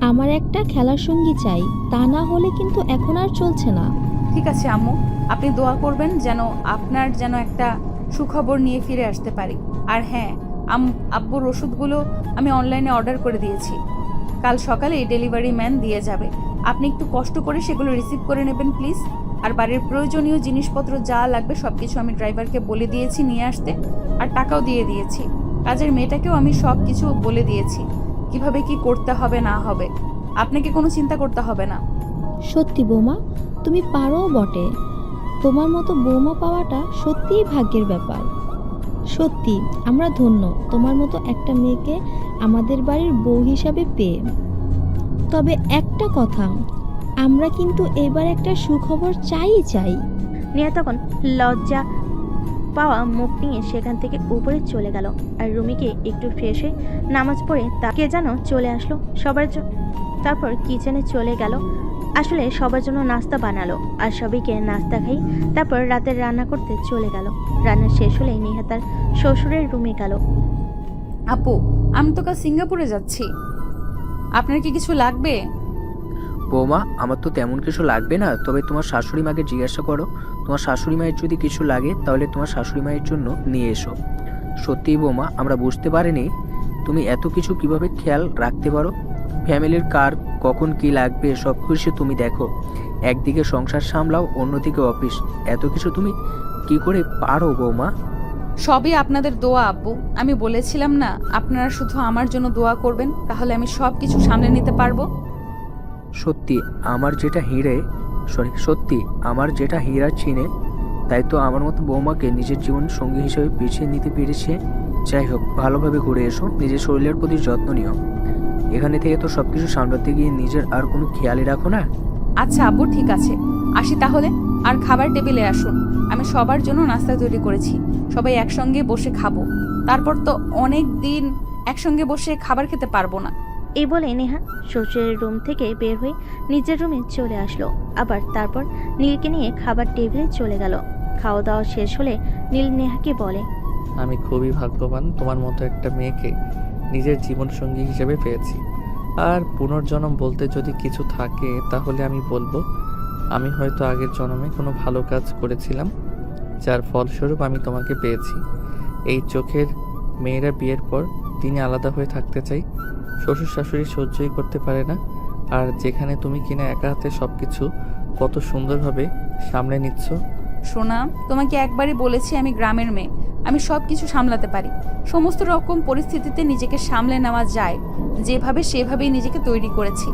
আমার একটা খেলার সঙ্গী চাই, তা না হলে কিন্তু এখন আর চলছে না। ঠিক আছে আম্মু, আপনি দোয়া করবেন যেন আপনার একটা সুখবর নিয়ে ফিরে আসতে পারি। আর হ্যাঁ, আব্বুর ওষুধগুলো আমি অনলাইনে অর্ডার করে দিয়েছি, কাল সকালে ডেলিভারি ম্যান দিয়ে যাবে। আপনি একটু কষ্ট করে সেগুলো রিসিভ করে নেবেন প্লিজ। আর বাড়ির প্রয়োজনীয় জিনিসপত্র যা লাগবে সব কিছু আমি ড্রাইভারকে বলে দিয়েছি নিয়ে আসতে, আর টাকাও দিয়ে দিয়েছি। কাজের মেয়েটাকেও আমি সব কিছু বলে দিয়েছি, কিভাবে কি করতে হবে না হবে। আপনাকে কোনো চিন্তা করতে হবে না। সত্যি বৌমা, তুমি পারো বটে। তোমার মতো বৌমা পাওয়াটা সত্যিই ভাগ্যের ব্যাপার। সত্যি আমরা ধন্য তোমার মতো একটা মেয়েকে আমাদের বাড়ির বউ হিসাবে পেয়ে। তবে একটা কথা, আমরা কিন্তু এবার একটা সুখবর চাই। নেহা তখন লজ্জা পাওয়া মুখ নিয়ে সেখান থেকে উপরে চলে গেল আর রুমে গিয়ে একটু ফ্রেশ হয়ে নামাজ পড়ে তাকে যেন চলে আসলো সবার জন্য। তারপর কিচেনে চলে গেল, আসলে সবার জন্য নাস্তা বানালো আর সবাইকে নাস্তা খাই। তারপর রাতের রান্না করতে চলে গেল। রান্না শেষ হলেই নেহা তার শ্বশুরের রুমে গেল। আপু, আমি তো কাল সিঙ্গাপুরে যাচ্ছি, আপনার কি কিছু লাগবে? বৌমা, আমার তো তেমন কিছু লাগবে না, তবে তোমার শাশুড়ি মাকে জিজ্ঞাসা করো। তোমার শাশুড়ি মায়ের যদি কিছু লাগে তাহলে তোমার শাশুড়ি মায়ের জন্য নিয়ে এসো। সত্যিই বৌমা, আমরা বুঝতে পারিনি তুমি এত কিছু কিভাবে খেয়াল রাখতে পারো। ফ্যামিলির কার কখন কি লাগবে সব কিছু তুমি দেখো। একদিকে সংসার সামলাও, অন্যদিকে অফিস, এত কিছু তুমি কি করে পারো বৌমা? সবই আপনাদের দোয়া আব্বু। আমি বলেছিলাম না আপনারা শুধু আমার জন্য দোয়া করবেন, তাহলে আমি সব কিছু সামলে নিতে পারবো। সত্যি আমার যেটা হীরা চিনে, তাই তো আমার মতো বৌমাকে নিজের জীবন সঙ্গী হিসেবে পিছিয়ে নিতে পেরেছে। যাই হোক, ভালোভাবে ঘুরে এসো, নিজের শরীরের প্রতি যত্ন নিও। এখানে থেকে তো সবকিছু সামলাতে গিয়ে নিজের আর কোনো খেয়ালই রাখো না। আচ্ছা আব্বু, ঠিক আছে, আসি তাহলে। আর খাবার টেবিলে আসুন, আমি সবার জন্য নাস্তা তৈরি করেছি, সবাই একসঙ্গে বসে খাবো। তারপর তো অনেক দিন একসঙ্গে বসে খাবার খেতে পারবো না। এই বলে নেহা শ্বশুরের রুম থেকে বের হয়ে নিজের রুমে চলে আসলো। আবার তারপর নীলকে নিয়ে খাবার টেবিলে চলে গেল। খাওয়া দাওয়া শেষ হলে নীল নেহাকে বলে, আমি খুবই ভাগ্যবান তোমার মতো একটা মেয়েকে নিজের জীবন সঙ্গী হিসেবে পেয়েছি। আর পুনর্জন্ম বলতে যদি কিছু থাকে তাহলে আমি বলবো আমি হয়তো আগের জন্মে কোনো ভালো কাজ করেছিলাম, যার ফলস্বরূপ আমি তোমাকে পেয়েছি। এই চোখের মেয়েরা বিয়ের পর তিনি আলাদা হয়ে থাকতে চাই, শ্বশুর শাশুড়ি সহ্যই করতে পারে না। আর যেখানে তুমি কিনা একা হাতে সব কিছু কত সুন্দরভাবে সামলে নিচ্ছ। সোনা, তোমাকে একবারই বলেছি আমি গ্রামের মেয়ে, আমি সব কিছু সামলাতে পারি। সমস্ত রকম পরিস্থিতিতে নিজেকে সামলে নেওয়া যায়, যেভাবে সেভাবেই নিজেকে তৈরি করেছি।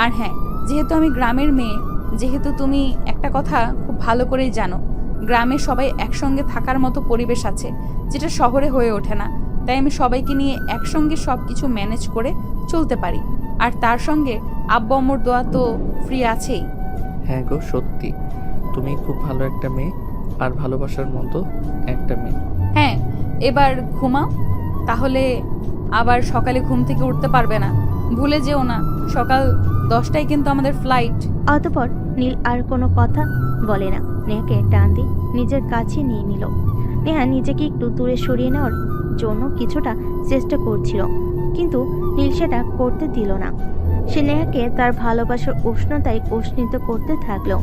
আর হ্যাঁ, যেহেতু আমি গ্রামের মেয়ে, যেহেতু তুমি একটা কথা খুব ভালো করেই জানো, গ্রামে সবাই একসঙ্গে থাকার মতো পরিবেশ আছে, যেটা শহরে হয়ে ওঠে না। তাই আমি সবাইকে নিয়ে একসঙ্গে সব কিছু ম্যানেজ করে চলতে পারি। আর তার সঙ্গে আব্বু আম্মুর দোয়া তো ফ্রি আছেই। হ্যাঁ গো, সত্যি তুমি খুব ভালো একটা মেয়ে আর ভালোবাসার মতো একটা মেয়ে। হ্যাঁ, এবার ঘুমাও, তাহলে আবার সকালে ঘুম থেকে উঠতে পারবে না। ভুলে যেও না, সকাল 10টায় কিন্তু আমাদের ফ্লাইট। অতঃপর নীল আর কোনো কথা বলে না, নেহাকে টান দিয়ে নিজের কাছে নিয়ে নিল। নেহা নিজেকে একটু দূরে সরিয়ে নেওয়ার জন্য কিছুটা চেষ্টা করছিল, কিন্তু নীল সেটা করতে দিল না। সে নেহাকে তার ভালোবাসার উষ্ণতায় উষ্ণিত করতে থাকলো।